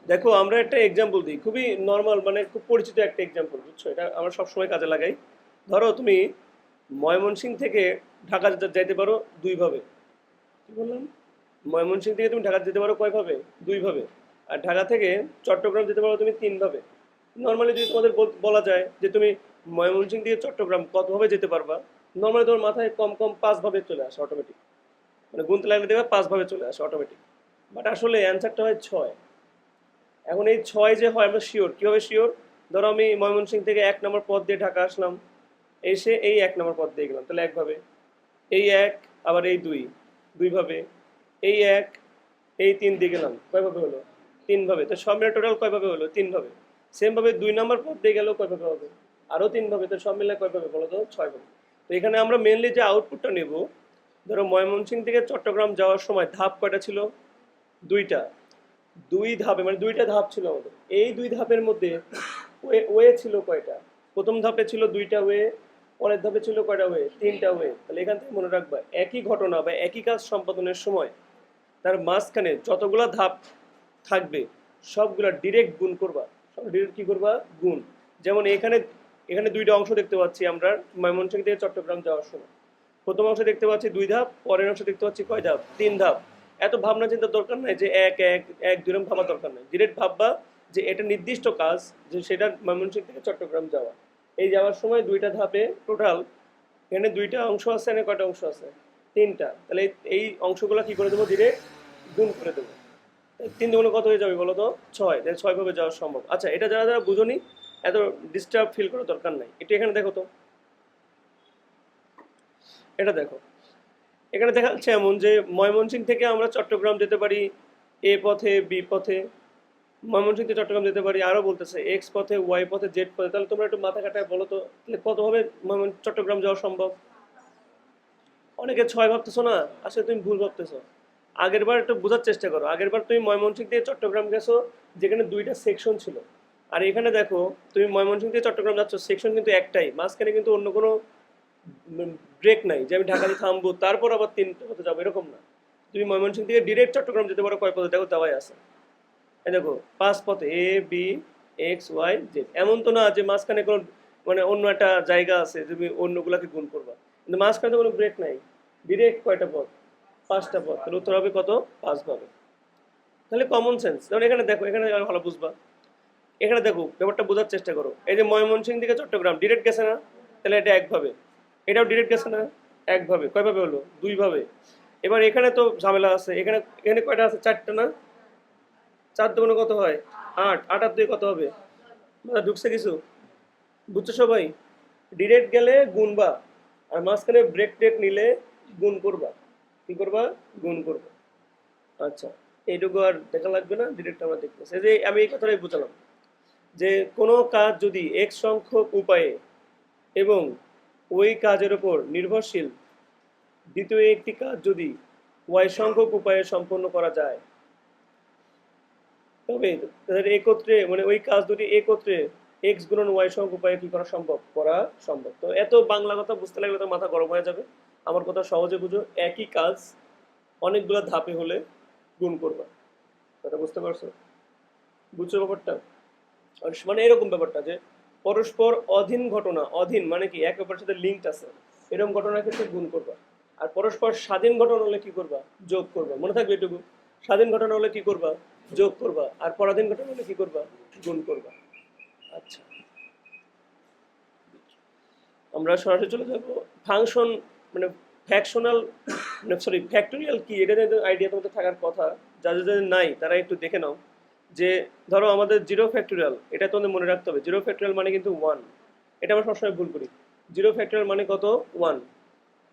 দেখো আমরা একটা এক্সাম্পল দিই, খুবই নর্মাল, মানে খুব পরিচিত একটা এক্সাম্পল, বুঝছো? এটা আমরা সবসময় কাজে লাগাই। ধরো তুমি ময়মনসিংহ থেকে ঢাকা যাইতে পারো দুইভাবে। কি বললাম? ময়মনসিংহ থেকে তুমি ঢাকা যেতে পারো কয়ভাবে? দুইভাবে। আর ঢাকা থেকে চট্টগ্রাম যেতে পারো তুমি তিনভাবে। নর্মালি যদি তোমাদের বলা যায় যে তুমি ময়মনসিংহ থেকে চট্টগ্রাম কতভাবে যেতে পারবা, নর্মালি তোমার মাথায় কম কম পাঁচভাবে চলে আসে অটোমেটিক। মানে গুনতে লাগলে দেখবে পাঁচভাবে চলে আসে অটোমেটিক। বাট আসলে অ্যান্সারটা হয় ছয়। এখন এই ছয় যে হয় আমরা শিওর, কীভাবে শিওর? ধরো আমি ময়মনসিংহ থেকে 1 নম্বর পথ দিয়ে ঢাকা আসলাম, এসে এই 1 নম্বর পথ দিয়ে গেলাম, তাহলে একভাবে। এই এক, আবার এই দুই, দুইভাবে। এই এক, এই তিন দিয়ে গেলাম, কয়ভাবে হলো? তিনভাবে। তো সব মিলে টোটাল কয়ভাবে হলো? তিনভাবে। সেমভাবে 2 নম্বর পথ দিয়ে গেলেও কয়ভাবে হবে? আরও তিনভাবে। তো সব মিলে কয়ভাবে বলো তো? ছয়ভাবে। তো এখানে আমরা মেনলি যে আউটপুটটা নেব, ধরো ময়মনসিংহ থেকে চট্টগ্রাম যাওয়ার সময় ধাপ কয়টা ছিল? দুইটা। দুই ধাপে, মানে দুইটা ধাপ ছিল আমাদের। এই দুই ধাপের মধ্যে ওয়ে ওয়ে ছিল কয়টা? প্রথম ধাপে ছিল দুইটা ওয়ে, পরের ধাপে ছিল কয়টা ওয়ে? তিনটা ওয়ে। তাহলে এখান থেকে মনে রাখবা, একই ঘটনা বা একই কাজ সম্পাদনের সময় তার মাঝখানে যতগুলা ধাপ থাকবে সবগুলা ডিরেক্ট গুণ করবা। সব ডিরেক্ট কি করবা? গুণ। যেমন এখানে এখানে দুইটা অংশ দেখতে পাচ্ছি আমরা ময়মনসিংহ থেকে চট্টগ্রাম যাওয়ার সময়। প্রথম অংশে দেখতে পাচ্ছি দুই ধাপ, পরের অংশে দেখতে পাচ্ছি কয় ধাপ? তিন ধাপ। এত ভাবনা চিন্তার দরকার নাই যে এক এক এক দুই রকম ভাবার দরকার নাই, ডিরেক্ট ভাববা যে এটা নির্দিষ্ট কাজ, যে সেটা ময়মনসিংহ থেকে চট্টগ্রাম যাওয়া। এই যাওয়ার সময় দুইটা ধাপে টোটাল এখানে দুইটা অংশ আছে, এখানে কয়টা অংশ আছে? তিনটা। তাহলে এই অংশগুলো কি করে দেবো? ডিরেক্ট গুণ করে দেবো। তিন দুগুণে কত হয়ে যাবে বলো তো? ছয়। তাহলে ছয় ভাবে যাওয়া সম্ভব। আচ্ছা, এটা যারা যারা বুঝোনি এত ডিস্টার্ব ফিল করার দরকার নাই। একটু এখানে দেখো তো, এটা দেখো। এখানে দেখা যাচ্ছে এমন যে ময়মনসিংহ থেকে আমরা চট্টগ্রাম যেতে পারি এ পথে, বি পথে। ময়মনসিংহ থেকে চট্টগ্রাম যেতে পারি, আরও বলতেছে এক্স পথে, ওয়াই পথে, জেড পথে। তাহলে তোমরা একটু মাথা কাটায় বলো তো, তাহলে কতভাবে চট্টগ্রাম যাওয়া সম্ভব? অনেকে ছয় ভাবতেছো না? আসলে তুমি ভুল ভাবতেছো। আগের বার একটু বোঝার চেষ্টা করো। আগের বার তুমি ময়মনসিংহ থেকে চট্টগ্রাম গেছো, যেখানে দুইটা সেকশন ছিল। আর এখানে দেখো, তুমি ময়মনসিংহ থেকে চট্টগ্রাম যাচ্ছ, সেকশন কিন্তু একটাই, মাঝখানে কিন্তু অন্য কোনো ব্রেক নাই যে আমি ঢাকাতে থামবো তারপর আবার তিনটে পথে যাবো, এরকম না। তুমি ময়মনসিংহ থেকে ডিরেক্ট চট্টগ্রাম যেতে পারো কয় পথে? দেখো দেওয়াই আছে। এই দেখো, পাঁচ পথে, A B x Y Z. এমন তো না যে মাঝখানে কোনো, মানে অন্য একটা জায়গা আছে তুমি অন্যগুলাকে গুণ করবা, কিন্তু মাঝখানে তো কোনো ব্রেক নাই। ডিরেক্ট কয়টা পথ? পাঁচটা পথ। তাহলে উত্তর হবে কত? পাঁচ ভাবে। তাহলে কমন সেন্স। যেমন এখানে দেখো, এখানে আরো ভালো বুঝবা। এখানে দেখো, ব্যাপারটা বোঝার চেষ্টা করো। এই যে ময়মনসিংহ থেকে চট্টগ্রাম ডিরেক্ট গেছে না? তাহলে এটা একভাবে। এটাও ডিরেক্ট গেছে না? একভাবে। কয়ভাবে হলো? দুইভাবে। এবার এখানে তো ঝামেলা আছে। এখানে এখানে কয়টা আছে? চারটা না? চার দুগুণে কত হয়? আট। আট আর দুই কত হবে? মাথা ঢুকছে কিছু? বুঝছো সবাই? ডিরেক্ট গেলে গুনবা, আর মাঝখানে ব্রেক টেক নিলে গুণ করবা। কি করবা? গুণ করবা। আচ্ছা, এইটুকু আর দেখা লাগবে না, ডিরেক্ট আমরা দেখতেছি। এই যে আমি এই কথাটাই বুঝালাম যে কোনো কাজ যদি এক সংখ্যক উপায়ে এবং ওই কাজের উপর নির্ভরশীল দ্বিতীয় একটি কাজ যদি ওয়াই সংখ্যক উপায়ে সম্পন্ন করা যায়, তবে তাদের একত্রে, মানে ওই কাজ দুটি একত্রে এক্স গুণন ওয়াই সংখ্যক উপায়ে কি করা সম্ভব? করা সম্ভব। তো এত বাংলা কথা বুঝতে লাগলে তো মাথা গরম হয়ে যাবে। আমার কথা সহজে বুঝো, একই কাজ অনেকগুলো ধাপে হলে গুণ করবা। কথা বুঝতে পারছো? বুঝছো ব্যাপারটা? আর মানে এরকম ব্যাপারটা যে পরস্পর অধীন ঘটনা, অধীন মানে কি একে অপরের সাথে লিঙ্কড আছে, এরকম ঘটনার ক্ষেত্রে গুণ করবা। আর পরস্পর স্বাধীন ঘটনা হলে কি করবা? যোগ করবা। মনে থাকবে এটুকু। স্বাধীন ঘটনা হলে কি করবা? যোগ করবা। আর পরাধীন ঘটনা হলে কি করবা? গুণ করবা। আচ্ছা, আমরা সরাসরি চলে যাব ফাংশন, মানে ফ্যাকশনাল, মানে সরি ফ্যাক্টোরিয়াল কি, এটা আইডিয়া তোমাদের থাকার কথা। যাদের যাদের নাই তারা একটু দেখে নাও। যে ধরো আমাদের জিরো ফ্যাক্টোরিয়াল, এটা তোমাদের মনে রাখতে হবে। জিরো ফ্যাক্টোরিয়াল মানে কিন্তু ওয়ান। এটা আমরা সবসময় ভুল করি। জিরো ফ্যাক্টোরিয়াল মানে কত? ওয়ান।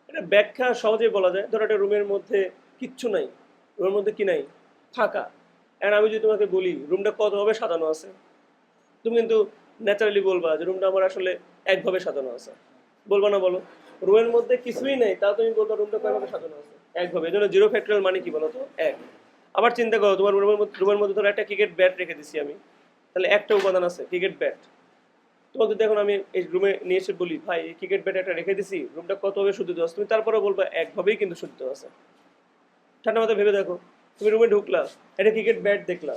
এটা ব্যাখ্যা সহজেই বলা যায়। ধরো একটা রুমের মধ্যে কিচ্ছু নাই, রুমের মধ্যে কি নাই? ফাঁকা। আর আমি যদি তোমাকে বলি রুমটা কতভাবে সাজানো আছে, তুমি কিন্তু ন্যাচারালি বলবা যে রুমটা আমার আসলে একভাবে সাজানো আছে। বলবা না বলো? রুমের মধ্যে কিছুই নেই, তা তুমি বলবা রুমটা কয়ভাবে সাজানো আছে? একভাবে। এই জন্য জিরো ফ্যাক্টোরিয়াল মানে কি বলো তো? এক। আবার চিন্তা করো, তোমার রুমের মধ্যে ধরো একটা ক্রিকেট ব্যাট রেখে দিছি আমি, তাহলে একটা উপাদান আছে ক্রিকেট ব্যাট। তোমাকে যদি এখন আমি এই রুমে নিয়ে এসে বলি ভাই এই ক্রিকেট ব্যাট একটা রেখে দিছি, রুমটা কতভাবে সজ্জিত আছে, তুমি তারপরে বলবা একভাবেই কিন্তু সজ্জিত আছে। ঠান্ডা মাথায় ভেবে দেখো, তুমি রুমে ঢুকলা, একটা ক্রিকেট ব্যাট দেখলা,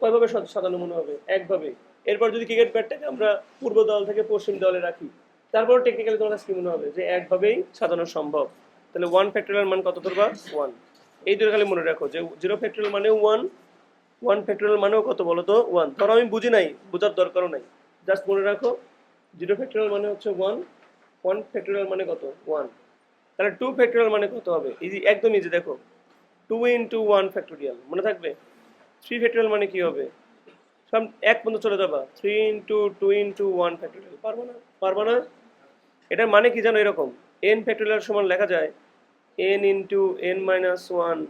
কয়ভাবে সাজানো মনে হবে? একভাবে। এরপর যদি ক্রিকেট ব্যাটটাকে আমরা পূর্ব দল থেকে পশ্চিম দলে রাখি, তারপর টেকনিক্যালি তোমার কাছে কি মনে হবে যে একভাবেই সাজানো সম্ভব। তাহলে 1 ফ্যাক্টোরিয়াল মান কত ধরবা? 1। এই দুটো খালি মনে রাখো যে 0 ফ্যাক্টোরিয়াল মানেও 1, 1 ফ্যাক্টোরিয়াল মানেও কত বলো তো? 1। ধরো আমি বুঝি নাই, বোঝার দরকারও নাই, জাস্ট মনে রাখো 0 ফ্যাক্টোরিয়াল মানে হচ্ছে 1, 1 ফ্যাক্টোরিয়াল মানে কত? 1। তাহলে 2 ফ্যাক্টোরিয়াল মানে কত হবে? ইজি, একদম ইজি। দেখো 2 ইন্টু 1 ফ্যাক্টোরিয়াল মনে থাকবে। 3 ফ্যাক্টোরিয়াল মানে কি হবে? সব এক পর্যন্ত চলে যাবা, 3 ইন্টু 2 ইন্টু 1 ফ্যাক্টোরিয়াল। পারবো না? পারবো না? এটার মানে কি জানো? এরকম n ফ্যাক্টোরিয়াল সমান লেখা যায় n into n minus 1,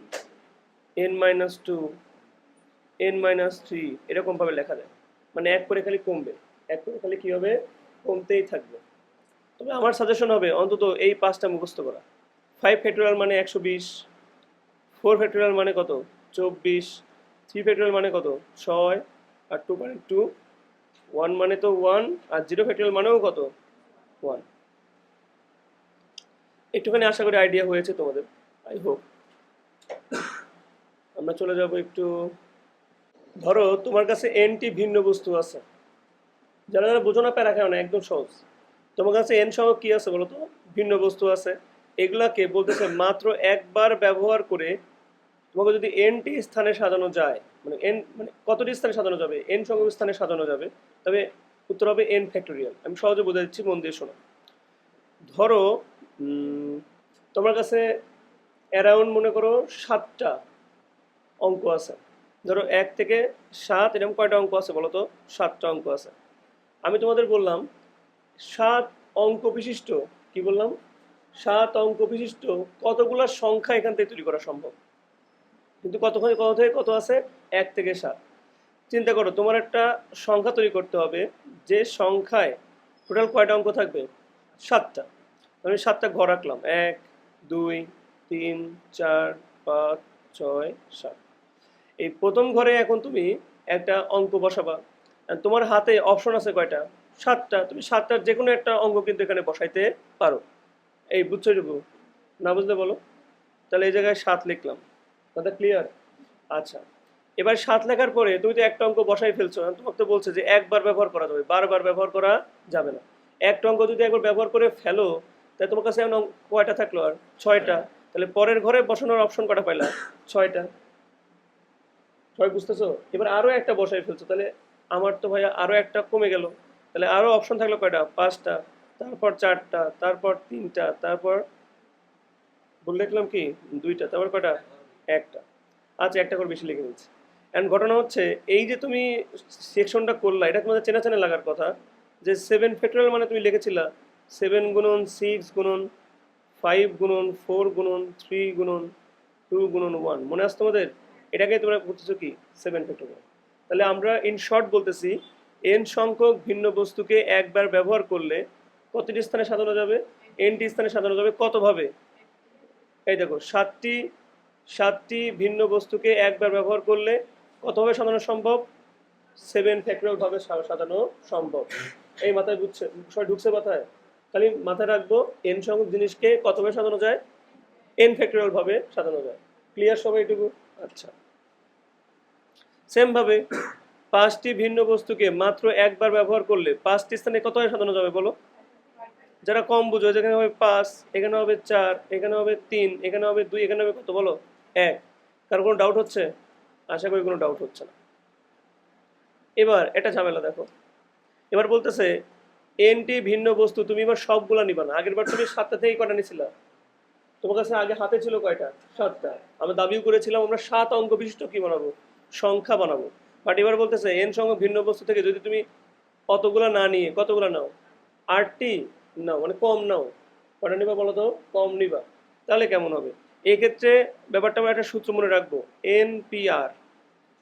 n minus 2, n minus 3, এরকম ভাবে লেখা যায়। মানে এক করে খালি কমবে, এক করে খালি কি হবে? কমতেই থাকবে। তবে আমার সাজেশন হবে অন্তত এই 5টা মুখস্থ করা। 5 ফ্যাক্টোরিয়াল মানে 120, 4 ফ্যাক্টোরিয়াল মানে কত? 24, 3 ফ্যাক্টোরিয়াল মানে কত? 6, আর 2.2, 1 মানে তো 1, আর 0 ফ্যাক্টোরিয়াল মানেও কত? 1। একটুখানি আশা করি আইডিয়া হয়েছে তোমাদের, আই হোপ। আমরা চলে যাব একটু। ধরো তোমার কাছে এনটি ভিন্ন বস্তু আছে, যারা যারা বোঝো না প্যারা খাও না, একদম সহজ। তোমার কাছে এন সহ কি আছে বলো তো? ভিন্ন বস্তু আছে। এগুলাকে বলতেছে মাত্র একবার ব্যবহার করে তোমাকে যদি এনটি স্থানে সাজানো যায়, মানে এন মানে কতটি স্থানে সাজানো যাবে? এন সংখ্যক স্থানে সাজানো যাবে, তবে উত্তর হবে n ফ্যাক্টোরিয়াল। আমি সহজে বোঝা দিচ্ছি, মন দিয়ে শোনো। ধরো তোমার কাছে অ্যারাউন্ড মনে করো 7টা অঙ্ক আছে। ধরো 1 থেকে 7, এরকম কয়টা অঙ্ক আছে বলো তো? 7টা অঙ্ক আছে। আমি তোমাদের বললাম 7 অঙ্ক বিশিষ্ট, কি বললাম? 7 অঙ্ক বিশিষ্ট কতগুলা সংখ্যা এখান থেকে তৈরি করা সম্ভব। কিন্তু কতক্ষণ কত থেকে কত আছে? 1 থেকে 7। চিন্তা করো, তোমার একটা সংখ্যা তৈরি করতে হবে যে সংখ্যায় টোটাল কয়টা অঙ্ক থাকবে? 7টা। আমি 7টা ঘর রাখলাম, 1, 2, 3, 4, 5, 6, 7। এই প্রথম ঘরে এখন তুমি একটা অঙ্ক বসাবা। আর তোমার হাতে অপশন আছে কয়টা? 7টা। তুমি 7টার যে কোনো একটা অঙ্ক কিন্তু এখানে বসাইতে পারো। এই বুঝছো এটুকু? না বুঝলে বলো। তাহলে এই জায়গায় 7 লিখলাম। কথা ক্লিয়ার? আচ্ছা, এবার 7 লেখার পরে তুমি তো একটা অঙ্ক বসাই ফেলছো, তোমাকে তো বলছে যে একবার ব্যবহার করা যাবে, বারবার ব্যবহার করা যাবে না। একটা অঙ্ক যদি একবার ব্যবহার করে ফেলো, তাহলে তোমার কাছে এখন কয়টা থাকলো? আর 6টা। তাহলে পরের ঘরে বসানোর অপশন কটা পাইলা? 6টা। সবাই বুঝতেছো? এবার আরো একটা বসাই ফেলছো, তাহলে আমার তো ভাইয়া আরো একটা কমে গেল। তাহলে আরো অপশন থাকলো কয়টা? 5টা। তারপর 4টা, তারপর 3টা, তারপর বলে লিখলাম কি 2টা, তারপর কয়টা? একটা। আচ্ছা, একটা করে বেশি লিখে নিচ্ছি। অ্যান্ড ঘটনা হচ্ছে এই যে তুমি সেকশনটা করলা, এটা তোমাদের চেনা চেনা লাগার কথা। যে 7 ফ্যাক্টোরিয়াল মানে তুমি লিখেছিলা 7 গুণন 6 গুণন 5 গুণন 4 গুণন 3 গুণন 2 গুণন 1, মনে আছে তোমাদের? এটাকে তোমরা করতেছো কি 7 ফ্যাক্টোরিয়াল। তাহলে আমরা ইন শর্ট বলতেছি n সংখ্যক ভিন্ন বস্তুকে একবার ব্যবহার করলে কতটি স্থানে সাজানো যাবে? nটি স্থানে সাজানো যাবে। কতভাবে? এই দেখো 7টি ভিন্ন বস্তুকে একবার ব্যবহার করলে কতভাবে সাজানো সম্ভব? 7 ফ্যাক্টোরিয়াল ভাবে সাজানো সম্ভব। এই মাথায় বুঝছে? সবাই ঢুকছে মাথায়? খালি মাথায় রাখবো n সংখ্যক জিনিসকে কতভাবে সাজানো যায়? n ফ্যাক্টোরিয়াল ভাবে সাজানো যায়। ক্লিয়ার সবাই এটুকু? আচ্ছা, সেম ভাবে 5টি ভিন্ন বস্তুকে মাত্র একবার ব্যবহার করলে 5টি স্থানে কতভাবে সাজানো যাবে বলো? যারা কম বুঝো, যেখানে হবে 5, এখানে হবে 4, এখানে হবে 3, এখানে হবে 2, এখানে হবে কত বলো? 1। কারো কোনো ডাউট হচ্ছে? আশা করি কোনো ডাউট হচ্ছে না। এবার এটা ঝামেলা দেখো। এবার বলতেছে এনটি ভিন্ন বস্তু, তুমি এবার সবগুলা নিবা না। আগের বার তুমি 7টা থেকে কয়টা নিছিলা? তোমার কাছে আগে হাতে ছিল কয়টা? 7টা। আমরা দাবিও করেছিলাম আমরা 7 অঙ্ক বিশিষ্ট কি বানাবো? সংখ্যা বানাবো। বাট এবার বলতেছে এন সংখ্যক ভিন্ন বস্তু থেকে যদি তুমি অতগুলা না নিয়ে কতগুলা নাও? 8টি নাও, মানে কম নাও। কটা নিবা বলো তো? কম নিবা। তাহলে কেমন হবে? এক্ষেত্রে ব্যাপারটা আমরা একটা সূত্র মনে রাখবো, NPR।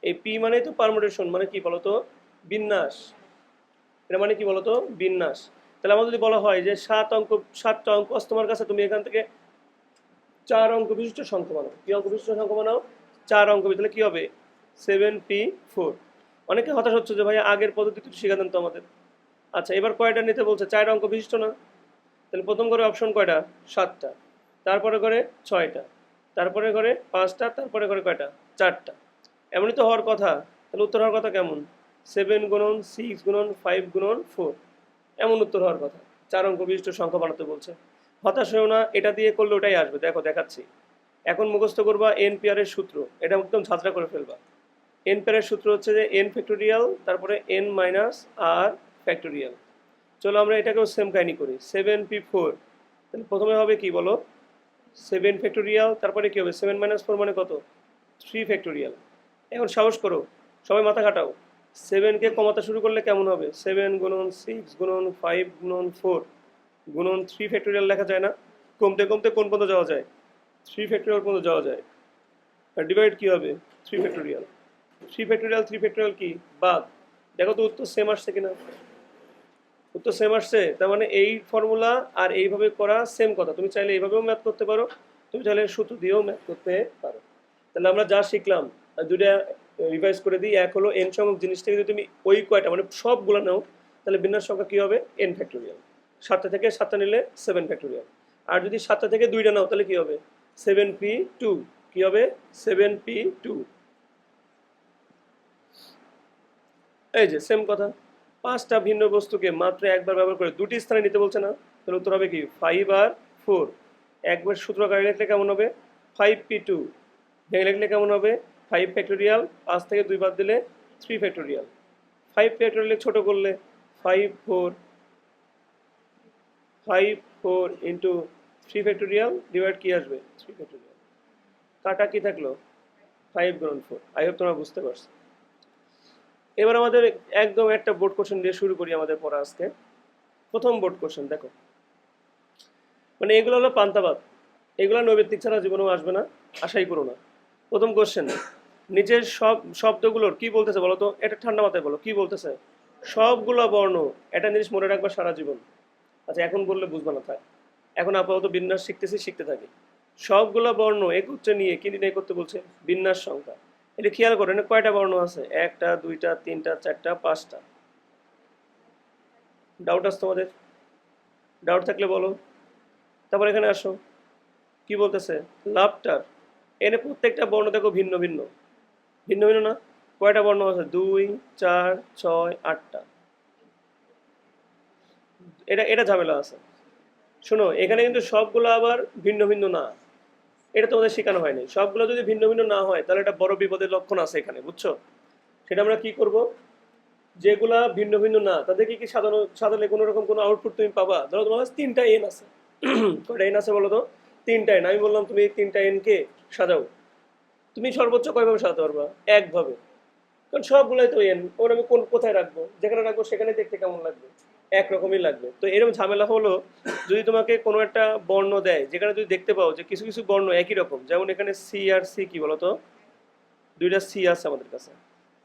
এই পি মানে তো পারমুটেশন, মানে কি বলতো? বিন্যাস। এটা মানে কি বলতো? বিন্যাস। তাহলে আমার যদি বলা হয় যে 7টা অঙ্ক আছে তোমার কাছে, তুমি এখান থেকে 4 অঙ্ক বিশিষ্ট সংখ্যা বানাও। কি অঙ্ক বিশিষ্ট সংখ্যা বানাও? 4 অঙ্ক। তাহলে কি হবে? 7P4। অনেকে হতাশ হচ্ছে যে ভাই আগের পদ্ধতি একটু শিখা দেন তো আমাদের। আচ্ছা, এবার কয়টা নিতে বলছে? 4 অঙ্ক বিশিষ্ট না? তাহলে প্রথম করে অপশন কয়টা? 7টা। তারপরে করে 6টা, তারপরে করে 5টা, তারপরে করে কয়টা? 4টা। এমনই তো হওয়ার কথা। তাহলে উত্তর হওয়ার কথা কেমন? 7 গুণন 6 গুণন 5 গুণন 4, এমন উত্তর হওয়ার কথা। 4 অঙ্ক বিশিষ্ট সংখ্যা বানাতে বলছে। হতাশ হয়েও না, এটা দিয়ে করলে ওটাই আসবে, দেখো দেখাচ্ছি। এখন মুখস্থ করবা NPR এর সূত্র, এটা একদম ঝাঁঝরা করে ফেলবা। NPR এর সূত্র হচ্ছে যে n ফ্যাক্টোরিয়াল তারপরে n মাইনাস r ফ্যাক্টোরিয়াল। চলো আমরা এটাকেও সেম কাহিনী করি। 7p4, তাহলে প্রথমে হবে কি বলো? 7 ফ্যাক্টোরিয়াল, তারপরে কি হবে? 7 মাইনাস 4 মানে কত? 3 ফ্যাক্টোরিয়াল। এখন সাহস করো, সবাই মাথা খাটাও। 7কে কমাতে শুরু করলে কেমন হবে? 7 গুণন 6 গুণন 5 গুণন 4 গুণন 3 ফ্যাক্টোরিয়াল লেখা যায় না? কমতে কমতে কোন পর্যন্ত যাওয়া যায়? 3 ফ্যাক্টোরিয়াল পর্যন্ত যাওয়া যায়। আর ডিভাইড কি হবে? 3 ফ্যাক্টোরিয়াল। 3 ফ্যাক্টোরিয়াল 3 ফ্যাক্টোরিয়াল কি বাদ? দেখো তো উত্তর সেম আসছে কিনা। উত্তর সেম আসছে, তার মানে এই ফর্মুলা আর এইভাবে করা সেম কথা। তুমি চাইলে এইভাবেও ম্যাথ করতে পারো, তুমি চাইলে সূত্র দিয়েও ম্যাথ করতে পারো। তাহলে আমরা যা শিখলাম দুইটা রিভাইজ করে দিই। এক হলো n সংখ্যক জিনিসটাকে যদি তুমি ওই কয়টা মানে সবগুলো নাও, তাহলে বিন্যাস সংখ্যা কি হবে? n factorial. 7টা থেকে 7টা নিলে 7 ফ্যাক্টোরিয়াল। আর যদি 7টা থেকে 2টা নাও তাহলে কি হবে? 7p2। কি হবে? 7p2। এই যে সেম কথা। 5টা ভিন্ন বস্তুকে মাত্র একবার ব্যবহার করে 2টি স্থানে নিতে বলছে না? তাহলে উত্তর হবে কি? 5 আর 4। একবার সূত্র আকারে লিখলে কেমন হবে? 5p2। ভেঙে লিখলে কেমন হবে? 5 ফ্যাক্টোরিয়াল, 5 থেকে 2 বাদ দিলে 3 ফ্যাক্টোরিয়াল। 5 ফ্যাক্টোরিয়াল ছোট করলে 5 4 ইন্টু 3 ফ্যাক্টোরিয়াল ডিভাইড কি আসবে? 3 ফ্যাক্টোরিয়াল। কাটা কি থাকলো? 5 গুণন 4। আই হোপ তোমরা বুঝতে পারছো। এবার আমাদের একদম একটা বোর্ড কোশ্চেন দিয়ে শুরু করি আমাদের পড়া আজকে। প্রথম বোর্ড কোশ্চেন দেখো, মানে এগুলো হলো পান্তাবাদ, এগুলো নৈবেত্তিক ছাড়া জীবনেও আসবে না, আশাই করো না। প্রথম কোশ্চেন, নিচের সব শব্দগুলোর কি বলতেছে বলো তো? এটা ঠান্ডা মাথায় বলো, কি বলতেছে? সবগুলো বর্ণ, একটা জিনিস মনে রাখবা সারা জীবন। আচ্ছা এখন বললে বুঝবা না, থাক। এখন আপাতত বিন্যাস শিখতেছি, শিখতে থাকি। সবগুলো বর্ণ একত্রে নিয়ে কি নির্ণয় করতে বলছে? বিন্যাস সংখ্যা। এটা খেয়াল করো, এখানে কয়টা বর্ণ আছে? 1টা 2টা 3টা 4টা 5টা। ডাউট আছে তোমাদের? ডাউট থাকলে বলো। তারপর এখানে আসো, কি বলতেছে? লাভটার। এনে প্রত্যেকটা বর্ণ দেখো ভিন্ন ভিন্ন, ভিন্ন ভিন্ন না? কয়টা বর্ণ আছে? 2 4 6 8টা। এটা এটা ঝামেলা আছে। শোনো, এখানে কিন্তু সবগুলো আবার ভিন্ন ভিন্ন না, এটা তোমাদের শেখানো হয়নি। সবগুলো যদি ভিন্ন ভিন্ন না হয় তাহলে এটা বড় বিপদের লক্ষণ আছে এখানে, বুঝছো? সেটা আমরা কি করব? যেগুলা ভিন্ন ভিন্ন না তাদেরকে কি সাজানো, সাজালে কোনো রকম কোনো আউটপুট তুমি পাবা? ধরো তোমার কাছে 3টা এন আছে। কয়টা এন আছে বলো তো? 3টা এন। আমি বললাম তুমি এই 3টা এন কে সাজাও, তুমি সর্বোচ্চ কয়ভাবে সাজাতে পারবা? একভাবে। কারণ সবগুলাই তো এন, ওর আমি কোথায় রাখবো? যেখানে রাখবো সেখানে দেখতে কেমন লাগবে? একরকমই লাগবে। তো এরকম ঝামেলা হলো যদি তোমাকে কোনো একটা বর্ণ দেয় যেখানে তুমি দেখতে পাও যে কিছু কিছু বর্ণ একই রকম, যেমন এখানে সি আর সি, কি বলতো? 2টা সি আছে আমাদের কাছে,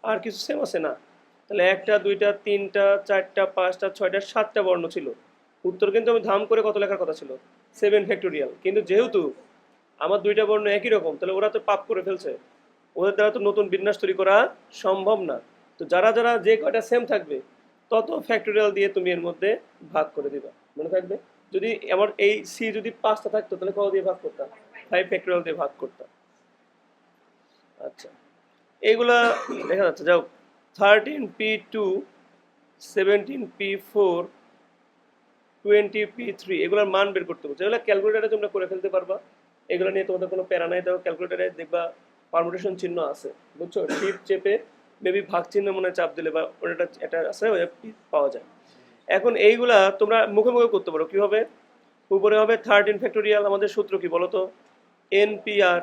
আর কিছু সেম আছে না? তাহলে 1টা 2টা 3টা 4টা 5টা 6টা 7টা বর্ণ ছিল। উত্তর কিন্তু আমি ধাম করে কত লেখার কথা ছিল? 7 ফ্যাক্টোরিয়াল। কিন্তু যেহেতু আমার 2টা বর্ণ একই রকম, তাহলে ওরা তো পাপ করে ফেলছে, ওদের দ্বারা তো নতুন বিন্যাস তৈরি করা সম্ভব না। তো যারা যারা যে কয়টা সেম থাকবে তত ফ্যাক্টোরিয়াল দিয়ে তুমি এর মধ্যে ভাগ করে দিবা, মনে থাকবে? যদি আমার এই সি যদি 5টা থাকতো তাহলে কত দিয়ে ভাগ করতাম? 5 ফ্যাক্টোরিয়াল দিয়ে ভাগ করতাম। আচ্ছা, এইগুলা দেখা যাচ্ছে। যাও, 13p2 17p4 20p3 এগুলোর মান বের করতে বলছে। এগুলো ক্যালকুলেটারে তোমরা করে ফেলতে পারবা, এগুলো নিয়ে তোমাদের কোনো প্যারা নাই। দেখো ক্যালকুলেটারে দেখবা পারমুটেশন চিহ্ন আছে, বুঝছো? শিফট চেপে মেবি ভাগ চিহ্ন মনে চাপ দিলে বা ওটা এটা আছে, ওই পাওয়া যায়। এখন এইগুলা তোমরা মুখে মুখে করতে পারো। কি হবে? উপরে হবে 13 ফ্যাক্টোরিয়াল। আমাদের সূত্র কি বলো তো? NPR।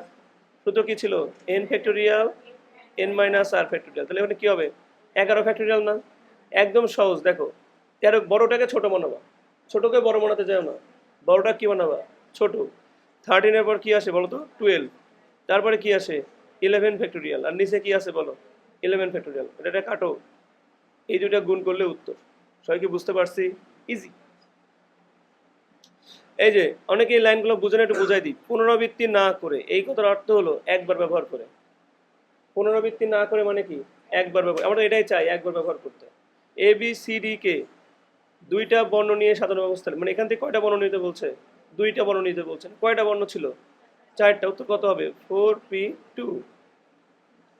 সূত্র কি ছিল? n factorial n minus r factorial. তাহলে এখানে কি হবে? 11 ফ্যাক্টোরিয়াল না? একদম সহজ। দেখো, 13 বড়টাকে ছোট বানাবা, ছোটকে বড় বানাতে যাও না, বড়টা কি বানাবা? ছোট। 13 এর পর কি আসে বলো তো? 12। তারপরে কি আসে? 11 ফ্যাক্টোরিয়াল। আর নিচে কি আছে বলো? 11 ফ্যাক্টোরিয়াল। এটা কাটো, এই দুইটা গুণ করলে উত্তর। সবাই কি বুঝতে পারছি? ইজি। এই যে অনেকে এই লাইনগুলো বুঝে না, একটু বুঝাই দিই। পুনরাবৃত্তি না করে, এই কথার অর্থ হলো একবার ব্যবহার করে। পুনরাবৃত্তি না করে মানে কি? একবার ব্যবহার। আমরা এটাই চাই, একবার ব্যবহার করতে। এ বি সি ডি কে 2টা বর্ণ নিয়ে সাজানো ব্যবস্থা, মানে এখান থেকে কয়টা বর্ণ নিতে বলছে? 2টা বর্ণ নিতে বলছে। কয়টা বর্ণ ছিল? 4টা। উত্তর কত হবে? 4p2।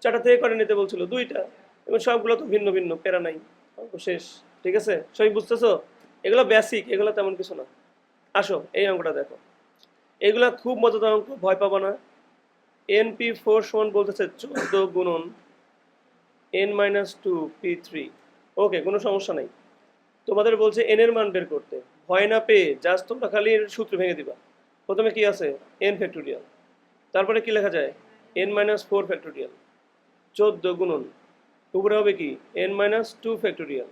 4টা থেকে কয়টা নিতে বলছিল? 2টা। এবং সবগুলো তো ভিন্ন ভিন্ন, প্যারা নাই, অঙ্ক শেষ। ঠিক আছে, সবাই বুঝতেছো? এগুলো বেসিক, এগুলো তেমন কিছু না। আসো এই অঙ্কটা দেখো, এগুলা খুব মজাদার অঙ্ক, ভয় পাবা না। NP4 সমান বলতেছে 14 গুণন n-2 P3। ওকে, কোনো সমস্যা নাই। তোমাদের বলছে n এর মান বের করতে, ভয় না পেয়ে জাস্ট তোমরা খালি এর সূত্র ভেঙে দিবা। প্রথমে কি আছে, n ফ্যাক্টোরিয়াল, তারপরে কি লেখা যায়, n-4 ফ্যাক্টোরিয়াল, 14 গুণন, উপরে হবে কি n-2 ফ্যাক্টোরিয়াল,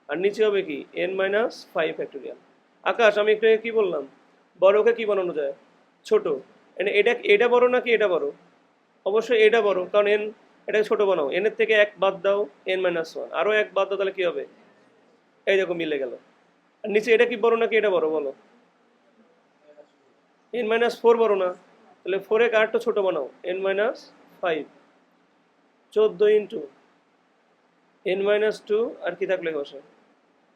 আর নিচে হবে কি n-5 ফ্যাক্টোরিয়াল। আকাশ, আমি একটু আগে কি বললাম, বড়কে কি বানানো যায়, ছোট। এটা এটা বড় নাকি এটা বড়? অবশ্যই এটা বড়, কারণ n, এটাকে ছোট বানাও, n এর থেকে 1 বাদ দাও n-1, আরো 1 বাদ দাও, তাহলে কি হবে, এই দেখো মিলে গেল। আর নিচে এটা কি বড় নাকি এটা বড় বলো, n-4 বড় না, তাহলে 4 এ আরেকটা ছোট বানাও n-5, 14 ইন্টু n-2, আর কি থাকলে বসে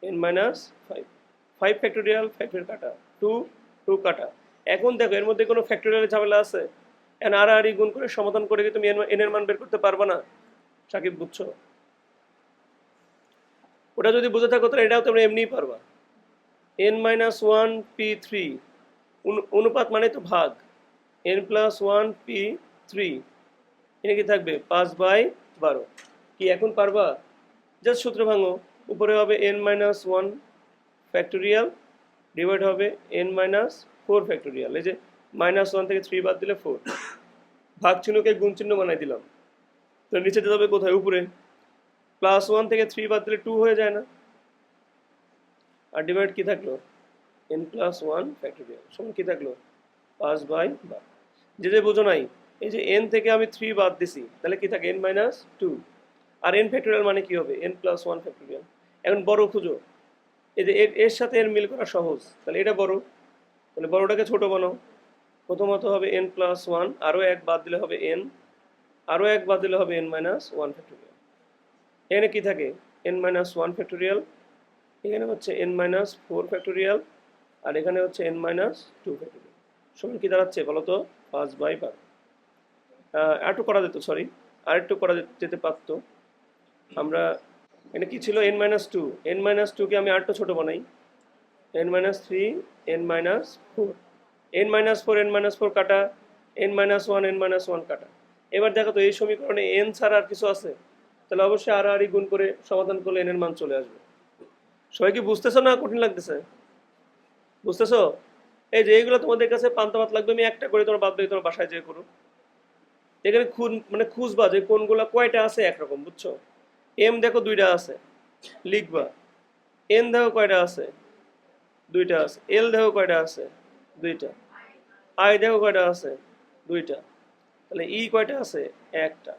n-5, 5 ফ্যাক্টোরিয়াল, 5 এর কাটা 2, 2 কাটা। এখন দেখো এর মধ্যে কোনো ফ্যাক্টোরিয়ালের ঝামেলা আছে? এখন আর গুণ করে সমাধান করে কি তুমি n এর মান বের করতে পারবে না? সাকিব বুঝছো? ওটা যদি বুঝে থাকো তাহলে এটাও তোমরা এমনিই পারবা। n-1 P3 অনুপাত মানে তো ভাগ, n+1 P3, এখানে কি থাকবে 5/12। কি এখন পারবা? জাস্ট সূত্র ভাঙো, উপরে হবে n-1 ফ্যাক্টোরিয়াল, ডিভাইড হবে n-4 ফ্যাক্টোরিয়াল। এই যে -1 থেকে 3 বাদ দিলে 4, ভাগ চিহ্নকে গুণ চিহ্ন বানাই দিলাম, তো নিচে যেতে হবে কোথায়, উপরে। +1 থেকে 3 বাদ দিলে 2 হয়ে যায় না, আর ডিভাইড কি থাকলো n+1 ফ্যাক্টোরিয়াল সমান কি থাকলো 5/12। যে বোঝো নাই, এই যে n থেকে আমি 3 বাদ দিছি, তাহলে কি থাকে n-2, আর n ফ্যাক্টোরিয়াল মানে কি হবে n+1 ফ্যাক্টোরিয়াল। এখন বড় খুঁজো, এই যে এর সাথে এর মিল করা সহজ, তাহলে এটা বড়, তাহলে বড়টাকে ছোট বানাও। প্রথমত হবে n+1, আরও 1 বাদ দিলে হবে n, আরও 1 বাদ দিলে হবে n-1 ফ্যাক্টোরিয়াল। এখানে কি থাকে n-1 ফ্যাক্টোরিয়াল, এখানে হচ্ছে n-4 ফ্যাক্টোরিয়াল, আর এখানে হচ্ছে n-2 ফ্যাক্টোরিয়াল। সমান কি দাঁড়াচ্ছে বলো তো, 5/12। আরেকটু করা যেত, সরি আরেকটু করা যেতে পারতো। আমরা এটা কি ছিল n-2, n-2 কে আমি আরেকটু ছোট বানাই, n-3, n-4, n-4, n-4 কাটা, n-1, n-1 কাটা। এবার দেখো তো এই সমীকরণে n ছাড়া আর কিছু আছে? তাহলে অবশ্যই আর গুণ করে সমাধান করলে n এর মান চলে আসবে। সবাই কি বুঝতেছো না কঠিন লাগতেছে? বুঝতেছো? এই যে এইগুলো তোমাদের কাছে পান্তা ভাত লাগবে, আমি একটা করে তোমার বাদ দিয়ে তোমার বাসায় যেয়ে করো। এখানে মানে খুঁজবা যে কোনগুলা কয়টা আছে একরকম, বুঝছো? m দেখো 2টা আছে, লিখবা। n দেখো কয়টা আছে, 2টা আছে। l দেখো কয়টা আছে, 2টা। i দেখো কয়টা আছে, 2টা। তাহলে e কয়টা আছে, একটা।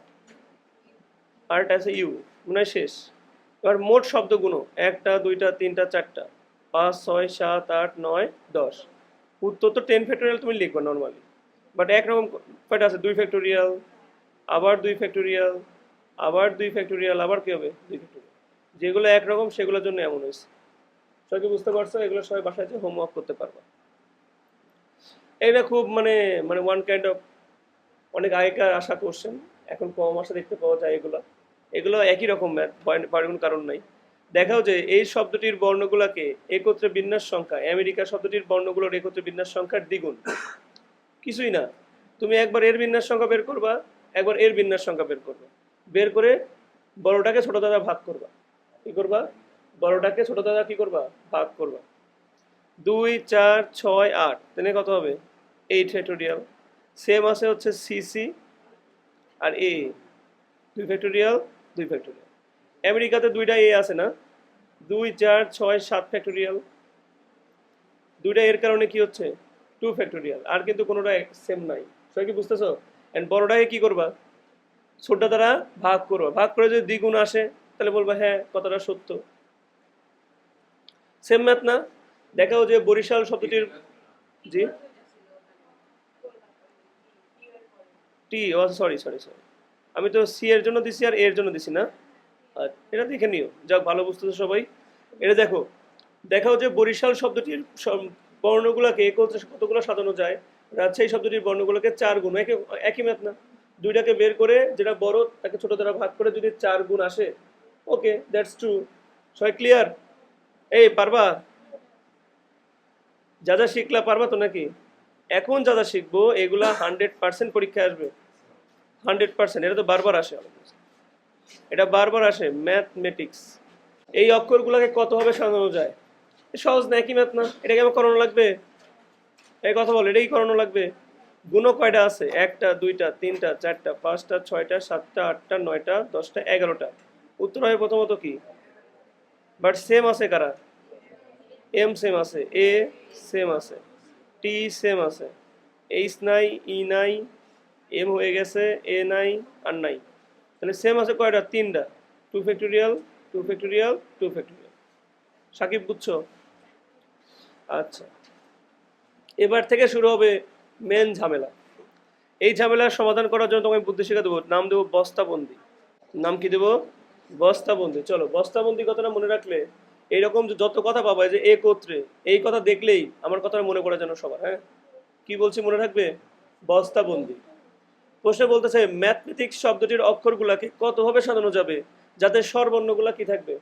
আরটা আছে ইউ, মনে হয় শেষ। এবার মোট শব্দ গুণো, 1টা 2টা 3টা 4টা, 5 6 7 8 9 10। উত্তর তো 10 ফ্যাক্টোরিয়াল তুমি লিখবা নর্মালি, বাট একরকম কয়টা আছে, 2 ফ্যাক্টোরিয়াল, আবার 2 ফ্যাক্টোরিয়াল, আবার 2 ফ্যাক্টোরিয়াল, আবার কি হবে 2 ফ্যাক্টোরিয়াল। যেগুলো একরকম সেগুলোর জন্য এমন হয়েছে। সবাই কি বুঝতে পারছো? এগুলো সবাই বাসায় যে হোমওয়ার্ক করতে পারবা। এটা খুব মানে মানে ওয়ান কাইন্ড অফ, অনেক আগেকার আসা কোশ্চেন, এখন কম আসা দেখতে পাওয়া যায়। এগুলো একই রকম ম্যাথ, ভয়ের কোনো কারণ নাই। দেখাও যে এই শব্দটির বর্ণগুলোকে একত্রে বিন্যাস সংখ্যা, আমেরিকা শব্দটির বর্ণগুলোর একত্রে বিন্যাস সংখ্যার দ্বিগুণ। কিছুই না, তুমি একবার এর বিন্যাস সংখ্যা বের করবা, একবার এর বিন্যাস সংখ্যা বের করবা, বের করে বড়টাকে ছোট দ্বারা ভাগ করবা। কি করবা? বড়টাকে ছোট দ্বারা কি করবা, ভাগ করবা। 2 4 6 8, তাহলে কত হবে 8 ফ্যাক্টোরিয়াল। সেম আছে হচ্ছে সিসি আর এ, 2 ফ্যাক্টোরিয়াল 2 ফ্যাক্টোরিয়াল। আমেরিকাতে 2টা এ আছে না, 2 4 6 7 ফ্যাক্টোরিয়াল। 2টা এর কারণে কি হচ্ছে 2 ফ্যাক্টোরিয়াল, আর কিন্তু কোনোটা সেম নাই। সবাই কি বুঝতেছো? এন্ড বড়টাকে কি করবা, ছোটটা দ্বারা ভাগ করবা, ভাগ করে যদি দ্বিগুণ আসে তাহলে বলবা হ্যাঁ কথাটা সত্য। সেম ম্যাথ না? দেখাও যে বরিশাল শব্দটির, জি টি, ও সরি সরি সরি, আমি তো সি এর জন্য দিছি আর এর জন্য দিছি না। আর এটা দেখে নিও, যাক ভালো বুঝতেছো সবাই। এটা দেখো, দেখাও যে বরিশাল শব্দটির বর্ণগুলোকে একত্রে কতগুলো সাজানো যায়। রাজশাহী শব্দটির বর্ণগুলোকে 4 গুণ, একই ম্যাথ না? দুইটাকে বের করে যেটা বড় তাকে ছোট দ্বারা ভাগ করে যদি 4 গুণ আসে, ওকে দ্যাটস ট্রু। সবাই ক্লিয়ার? এই পারবা? যা যা শিখলা পারবা তো নাকি? এখন যা যা শিখবো এগুলা 100% পরীক্ষায় আসবে, 100%। এটা তো বারবার আসে, এটা বারবার আসে ম্যাথমেটিক্স। এই অক্ষরগুলোকে কতভাবে সাজানো যায়? সহজ না, একই ম্যাথ না? এটাকে আমার করানো লাগবে? এই কথা বল, এটাই করানো লাগবে? গুণও কয়টা আছে? 1টা 2টা 3টা 4টা 5টা 6টা 7টা 8টা 9টা 10টা 11টা। উত্তর হয় প্রথমত কি? বাট সেম আছে কারা? এম সেম আছে, এ সেম আছে, টি সেম আছে, এইচ নাই, ই নাই, এম হয়ে গেছে, এ নাই, আর নাই। তাহলে সেম আছে কয়টা? 3টা। 2 ফ্যাক্টোরিয়াল 2 ফ্যাক্টোরিয়াল 2 ফ্যাক্টোরিয়াল। সাকিব বুঝছো? আচ্ছা, এবার থেকে শুরু হবে মেন ঝামেলা। এই ঝামেলার সমাধান করার জন্য তোমাকে বুদ্ধি শিখা দেবো, নাম দেবো বস্তাবন্দি। নাম কি দেবো? বস্তাবন্দি। চলো, বস্তাবন্দি কথাটা মনে রাখলে এইরকম যে যত কথা পাবা, যে এ কোত্রে, এই কথা দেখলেই আমার কথা মনে পড়ে যেন সবার। হ্যাঁ, কি বলছি মনে রাখবে? বস্তাবন্দি। প্রশ্নে বলতেছে ম্যাথমেটিক্স শব্দটির অক্ষরগুলাকে কতভাবে সাজানো যাবে যাতে স্বরবর্ণগুলা কি থাকবে?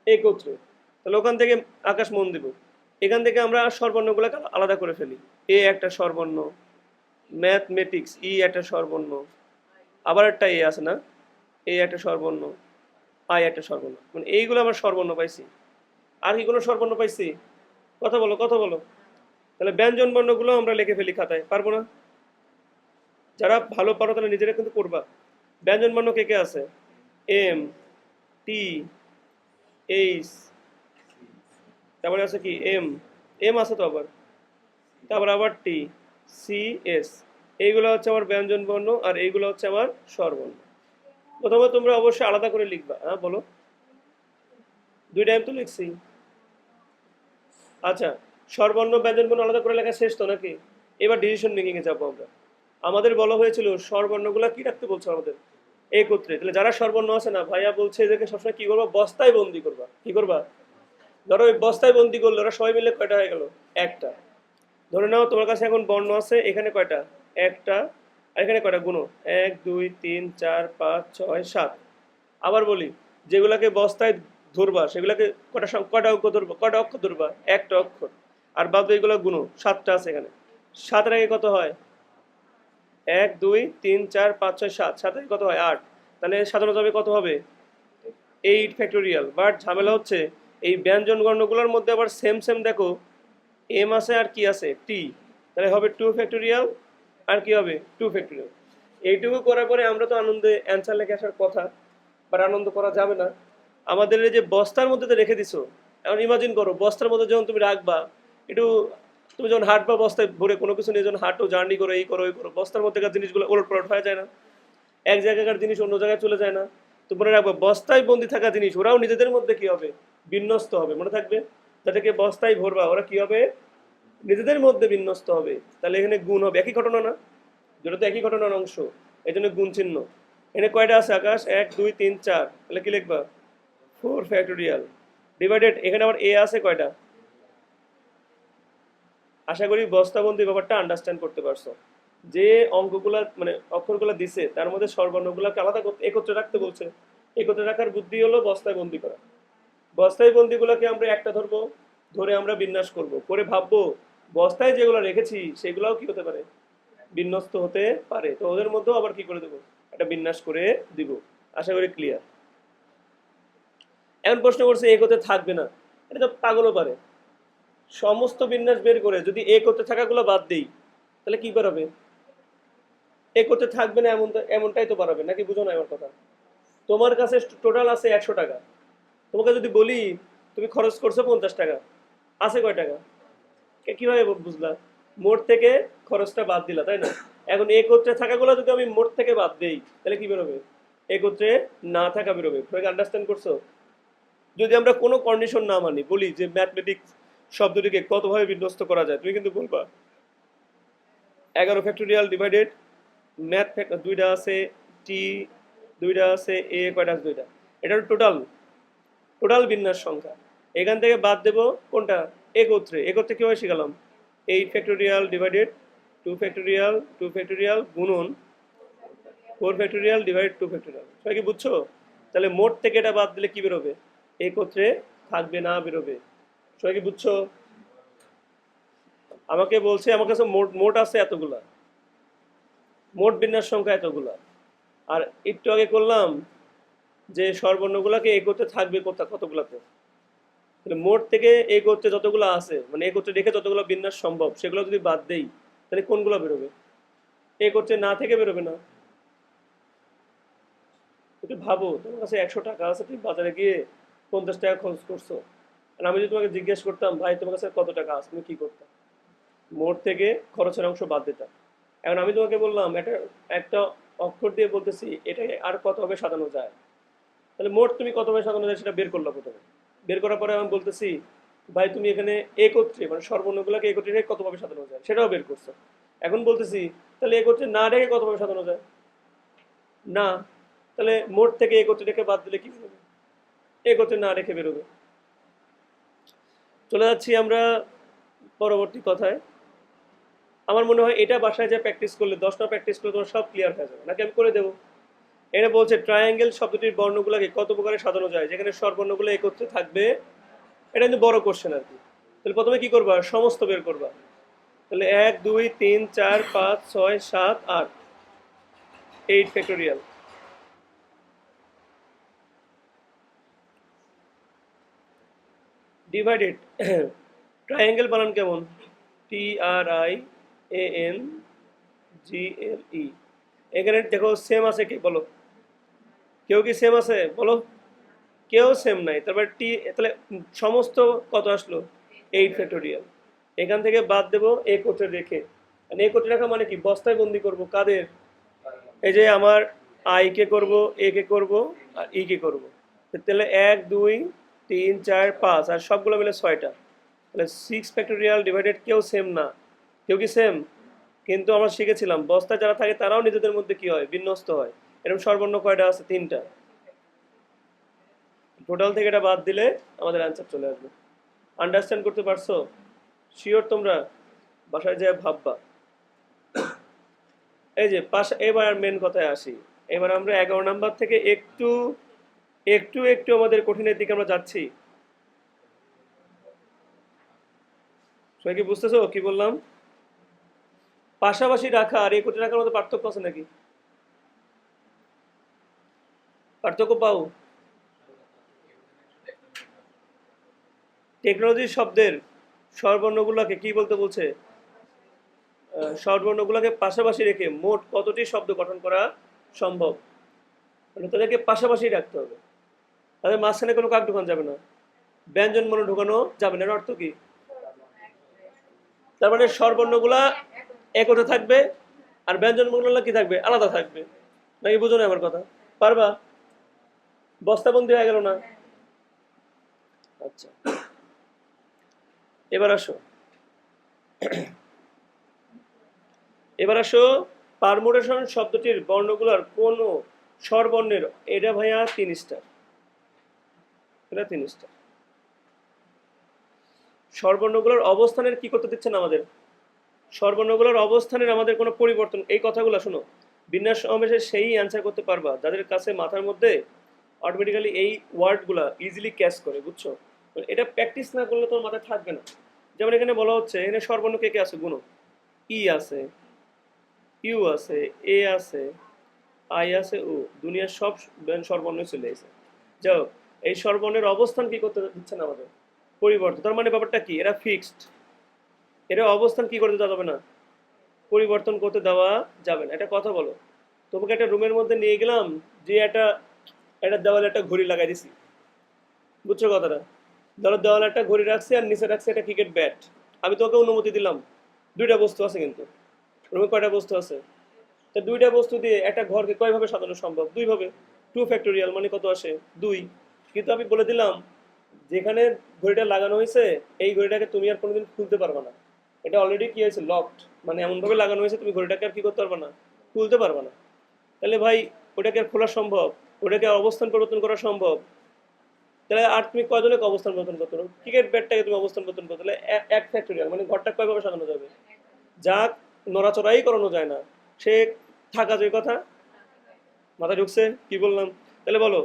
একত্রে। তাহলে ওখান থেকে আকাশ মন দিব, এখান থেকে আমরা স্বরবর্ণগুলোকে আলাদা করে ফেলি। এ একটা স্বরবর্ণ, ম্যাথমেটিক্স ই একটা স্বরবর্ণ, আবার একটা এ আছে না, এ একটা স্বরবর্ণ, আই একটা স্বরবর্ণ, মানে এইগুলো আমরা স্বরবর্ণ পাইছি। আর কি কোনো স্বরবর্ণ পাইছি? কথা বলো, কথা বলো। তাহলে ব্যঞ্জন বর্ণগুলো আমরা লিখে ফেলি খাতায়, পারবো না? যারা ভালো পারো তারা নিজেরা কিন্তু করবা। ব্যঞ্জন বর্ণ কে কে আছে? এম, টি, এইচ, তারপরে আছে কি এম, এম আছে তো আবার, তারপর আবার টি, সি, এস। এইগুলো হচ্ছে আমার ব্যঞ্জন বর্ণ, আর এইগুলো হচ্ছে আমার স্বরবর্ণ। প্রথমে তোমরা অবশ্যই আলাদা করে লিখবা। হ্যাঁ বলো, 2 টাইম তো লিখছি। আচ্ছা, স্বরবর্ণ ব্যঞ্জন বর্ণ আলাদা করে লেখা শেষ তো নাকি? এবার ডিসিশন মেকিং এ যাবো আমরা। আমাদের বলা হয়েছিল স্বরবর্ণগুলো কি রাখতে বলছো আমাদের? একত্রে। তাহলে যারা স্বরবর্ণ আছে না, ভাইয়া বলছে এদেরকে সবসময় কি করবা? বস্তায় বন্দি করবা। কি করবা? ধরো ওই বস্তায় বন্দি করলো, ওরা সবাই মিলে কয়টা হয়ে গেল? একটা। ধরে নাও তোমার কাছে এখন বর্ণ আছে, এখানে কয়টা? একটা। আর এখানে কয়টা? গুণ 1 2 3 4 5 6 7। আবার বলি, যেগুলাকে বস্তায় ধরবা সেগুলাকে কয়টা অঙ্ক ধরবা? কয়টা অক্ষর ধরবা? একটা অক্ষর। আর বাদ এগুলো গুণ 7টা আছে এখানে। 7 এর আগে কত হয়? 1 2 3 4 5 6 7। 7 এর কত হয়? 8। তাহলে সাজানো যাবে কত হবে? 8 ফ্যাক্টোরিয়াল। বাট ঝামেলা হচ্ছে এই ব্যঞ্জন গণগুলোর মধ্যে আবার সেম সেম দেখো, এম আছে আর কি আছে? টি। তাহলে হবে 2 ফ্যাক্টোরিয়াল, আর কি হবে? 2 ফ্যাক্টোরিয়াল। এইটুকু করার পরে আমরা তো আনন্দে অ্যান্সার লিখে আসার কথা, বাট আনন্দ করা যাবে না। আমাদের এই যে বস্তার মধ্যে তো রেখে দিছো, এখন ইমাজিন করো বস্তার মধ্যে যখন তুমি রাখবা, একটু তুমি যখন হাঁটবা বস্তায় ভরে কোনো কিছু নিয়ে, যখন হাঁটো জার্নি করো, এই করো ওই করো, বস্তার মধ্যেকার জিনিসগুলো ওলট পালট হয়ে যায় না? এক জায়গাকার জিনিস অন্য জায়গায় চলে যায় না? তো মনে রাখবো, বস্তায় বন্দি থাকা জিনিস ওরাও নিজেদের মধ্যে কি হবে? বিন্যস্ত হবে। মনে থাকবে, যাদেরকে বস্তায় ভরবা ওরা কি হবে? নিজেদের মধ্যে বিন্যস্ত হবে। তাহলে এখানে গুণ হবে, একই ঘটনা না? যেটা তো একই ঘটনার অংশ, এই জন্য গুণ চিহ্ন। এখানে কয়টা আছে আকাশ? 1 2 3 4। তাহলে কি লিখবা? 4 ফ্যাক্টোরিয়াল ডিভাইডেড। এখানে আবার এ আছে কয়টা? আশা করি বস্তাবন্দি ব্যাপারটা আন্ডারস্ট্যান্ড করতে পারছো। যে অঙ্কগুলা মানে অক্ষরগুলা দিছে তার মধ্যে স্বরবর্ণগুলোকে আলাদা করতে, একত্রে রাখতে বলছে। একত্রে রাখার বুদ্ধি হলো বস্তায় বন্দি করা। বস্তায় বন্দিগুলোকে আমরা একটা ধরবো, ধরে আমরা বিন্যাস করব, করে ভাববো বস্তায় যেগুলো রেখেছি সেগুলোও কি হতে পারে? বিন্যস্ত হতে পারে। তো ওদের মধ্যেও আবার কি করে দেবো? একটা বিন্যাস করে দিব। আশা করি ক্লিয়ার। এখন প্রশ্ন করছে এ করতে থাকবে না, এটা তো পাগলও পারে। সমস্ত বিন্যাস বের করে যদি এ করতে থাকাগুলো বাদ দেই, তাহলে কি করাবে? এ করতে থাকবে না এমনটাই তো পারাবে নাকি? বুঝো না আমার কথা? তোমার কাছে টোটাল আছে 100 টাকা, তোমাকে যদি বলি তুমি খরচ করছো 50 টাকা, আছে কয় টাকা? কিভাবে বুঝলা? মোট থেকে খরচটা বাদ দিলা, তাই না? এখন একত্রে থাকাগুলো যদি আমি মোট থেকে বাদ দেই, তাহলে কি বেরোবে? একত্রে না থাকা বেরোবে। আন্ডারস্ট্যান্ড করছো? যদি আমরা কোনো কন্ডিশন না মানি, বলি যে ম্যাথমেটিক্স শব্দটিকে কতভাবে বিন্যস্ত করা যায়, তুমি কিন্তু বলবা 11 ফ্যাক্টোরিয়াল ডিভাইডেড ম্যাথ 2টা আছে, টি 2টা আছে, এ কয়টা আছে? 2টা। এটা টোটাল টোটাল বিন্যাস সংখ্যা। এখান থেকে বাদ দেব কোনটা? একত্রে। একত্রে কিভাবে শিখালাম? 8 ফ্যাক্টোরিয়াল ডিভাইডেড 2 ফ্যাক্টোরিয়াল 2 ফ্যাক্টোরিয়াল গুণন 4 ফ্যাক্টোরিয়াল ডিভাইড 2 ফ্যাক্টোরিয়াল। সবাই কি বুঝছো? তাহলে মোট থেকে এটা বাদ দিলে কি বেরোবে? একত্রে থাকবে না বেরোবে। সবাই কি বুঝছো? আমাকে বলছে আমার কাছে মোট মোট আছে এতগুলা, মোট বিন্যাস সংখ্যা এতগুলা। আর একটু আগে করলাম যে স্বরবর্ণগুলাকে একত্রে থাকবে কতগুলাতে। তাহলে মোট থেকে একত্রে যতগুলো আছে, মানে একত্রে রেখে যতগুলো বিন্যাস সম্ভব সেগুলো যদি বাদ দেই, তাহলে কোনগুলো বেরোবে? একত্রে না থেকে বেরোবে না। একটু ভাবো, তোমার কাছে 100 টাকা আছে, তুমি বাজারে গিয়ে 50 টাকা খরচ করছো। আর আমি যদি তোমাকে জিজ্ঞেস করতাম, ভাই তোমার কাছে কত টাকা আছে, তুমি কি করতাম? মোট থেকে খরচের অংশ বাদ দিতাম। এখন আমি তোমাকে বললাম একটা একটা অক্ষর দিয়ে বলতেছি এটাকে আর কতভাবে সাজানো যায়। তাহলে মোট তুমি কতভাবে সাজানো যায় সেটা বের করলো প্রথমে। বের করার পরে আমি বলতেছি, ভাই তুমি এখানে একত্রে মানে সর্বর্ণগুলোকে একত্রে রেখে কতভাবে সাজানো যায় সেটাও বের করছো। এখন বলতেছি তাহলে একত্রে না রেখে কতভাবে সাজানো যায়? না। তাহলে মোট থেকে একত্রে রেখে বাদ দিলে কি বেরোবে? একত্রে না রেখে বেরোবে। চলে যাচ্ছি আমরা পরবর্তী কথায়। আমার মনে হয় এটা বাসায় যে প্র্যাকটিস করলে 10টা প্র্যাকটিস করলে তোমার সব ক্লিয়ার হয়ে যাবে, নাকি আমি করে দেবো? এখানে বলছে ট্রায়াঙ্গেল শব্দটির বর্ণগুলোকে কত প্রকারে সাজানো যায় যেখানে স্বরবর্ণগুলো একত্রে থাকবে। এটা কিন্তু বড় কোশ্চেন আর কি। তাহলে প্রথমে কি করবা? সমস্ত বের করবা। তাহলে 1 2 3 4 5 6 7 8, 8 ফ্যাক্টোরিয়াল। ডিভাইডেড ট্রায়াঙ্গেল বানান কেমন? TRIANGLE। এখানে দেখো সেম আছে কি বলো? কেউ কি সেম আছে বলো? কেউ সেম নাই। তারপর তাহলে সমস্ত কত আসলো? 8 ফ্যাক্টোরিয়াল। এখান থেকে বাদ দেবো এ কোটে রেখে। এ কোটে রাখা মানে কি? বস্তায় বন্দি করব কাদের? এই যে আমার আই কে করব, এ কে করব, আর ই কে করব। তাহলে 1 2 3 4 5 আর সবগুলো মিলে 6টা। তাহলে 6 ফ্যাক্টোরিয়াল ডিভাইডেড কেউ সেম না। কেউ কি সেম? কিন্তু আমরা শিখেছিলাম বস্তায় যারা থাকে তারাও নিজেদের মধ্যে কি হয়? বিন্যস্ত হয়। এরকম সর্বর্ণ কয়টা আছে? 3টা। টোটাল থেকে এটা বাদ দিলে আমাদের অ্যান্সার চলে আসবে। আন্ডারস্ট্যান্ড করতে পারছো? শিওর তোমরা? বাসায় যায় ভাববা। এই যে পাশে এবার মেন কথায় আসি। এবার আমরা 11 নাম্বার থেকে একটু একটু একটু আমাদের কঠিনের দিকে আমরা যাচ্ছি। সবাই কি বুঝতেছো কি বললাম? পাশাপাশি রাখা আর এই কোটি রাখার মধ্যে পার্থক্য আছে নাকি? পার্থক্য পাও? টেকনোলজি শব্দের স্বরবর্ণগুলোকে কি বলতে বলছে? স্বরবর্ণগুলোকে পাশাপাশি রেখে মোট কতটি শব্দ গঠন করা সম্ভব? মানে তাদেরকে পাশাপাশি রাখতে হবে, তাদের মাঝখানে কোনো কাক ঢোকানো যাবে না, ব্যঞ্জন বর্ণ ঢোকানো যাবে না। এর অর্থ কি? তার মানে স্বরবর্ণগুলা একত্রে থাকবে আর ব্যঞ্জন বর্ণগুলো কি থাকবে? আলাদা থাকবে। নাকি বুঝো না আমার কথা? পারবা? বস্তাবন্দি হয়ে গেল না? আচ্ছা, এবার আসো এবার আসো পারমুটেশন শব্দটির বর্ণগুলোর কোন স্বরবর্ণের? এটা ভাইয়া 3 স্টার। এটা 3 স্টার। স্বরবর্ণগুলোর অবস্থানের কি করতে দিচ্ছেন আমাদের? স্বরবর্ণগুলোর অবস্থানের আমাদের কোনো পরিবর্তন, এই কথাগুলো শোনো। বিন্যাস সমাবেশে সেই অ্যান্সার করতে পারবা যাদের কাছে মাথার মধ্যে অটোমেটিক্যালি এই ওয়ার্ডগুলা ইজিলি ক্যাচ করে, বুঝছো? এটা প্র্যাকটিস না করলে তোমার মাথায় থাকবে না। যেমন এখানে বলা হচ্ছে এখানে স্বরবর্ণ কে কে আছে গুণ? ই আছে, ইউ আছে, এ আছে, আই আছে, ও। দুনিয়ার সব স্বরবর্ণ চলে এসেছে। যাই হোক, এই স্বরবর্ণের অবস্থান কি করতে দিচ্ছেন আমাদের? পরিবর্তন। তার মানে ব্যাপারটা কি? এরা ফিক্সড। এরা অবস্থান কি করতে দেওয়া যাবে না? পরিবর্তন করতে দেওয়া যাবে না। এটা কথা বলো। তোমাকে একটা রুমের মধ্যে নিয়ে গেলাম, যে একটা একটা দেওয়ালে একটা ঘড়ি লাগাই দিছি, বুঝছো কথাটা? ধরো দেওয়ালে একটা ঘড়ি রাখছি আর নিচে রাখছি একটা ক্রিকেট ব্যাট। আমি তোমাকে অনুমতি দিলাম, 2টা বস্তু আছে কিন্তু রুমে কয়টা বস্তু আছে? তা 2টা বস্তু দিয়ে একটা ঘরকে কয়ভাবে সাজানো সম্ভব? 2 ভাবে। 2 ফ্যাক্টোরিয়াল মানে কত আসে? 2। কিন্তু আমি বলে দিলাম যেখানে ঘড়িটা লাগানো হয়েছে এই ঘড়িটাকে তুমি আর কোনোদিন খুলতে পারবে না। এটা অলরেডি কি হয়েছে? লকড। মানে এমনভাবে লাগানো হয়েছে তুমি ঘড়িটাকে আর কি করতে পারবে না? খুলতে পারবে না। তাহলে ভাই ওটাকে আর খোলা সম্ভব? ওটাকে অবস্থান পরিবর্তন করা সম্ভব? তাহলে আর তুমি কয়জনকে অবস্থান পরিবর্তন করতে পারো? ক্রিকেট ব্যাটটাকে তুমি অবস্থান পরিবর্তন করতে তাহলে 1 ফ্যাক্টোরিয়াল মানে ঘরটা কয়ভাবে সাজানো যাবে? যা নড়াচড়াই করানো যায় না সে থাকা যায় কথা। মাথা ঢুকছে কি বললাম? তাহলে বলো,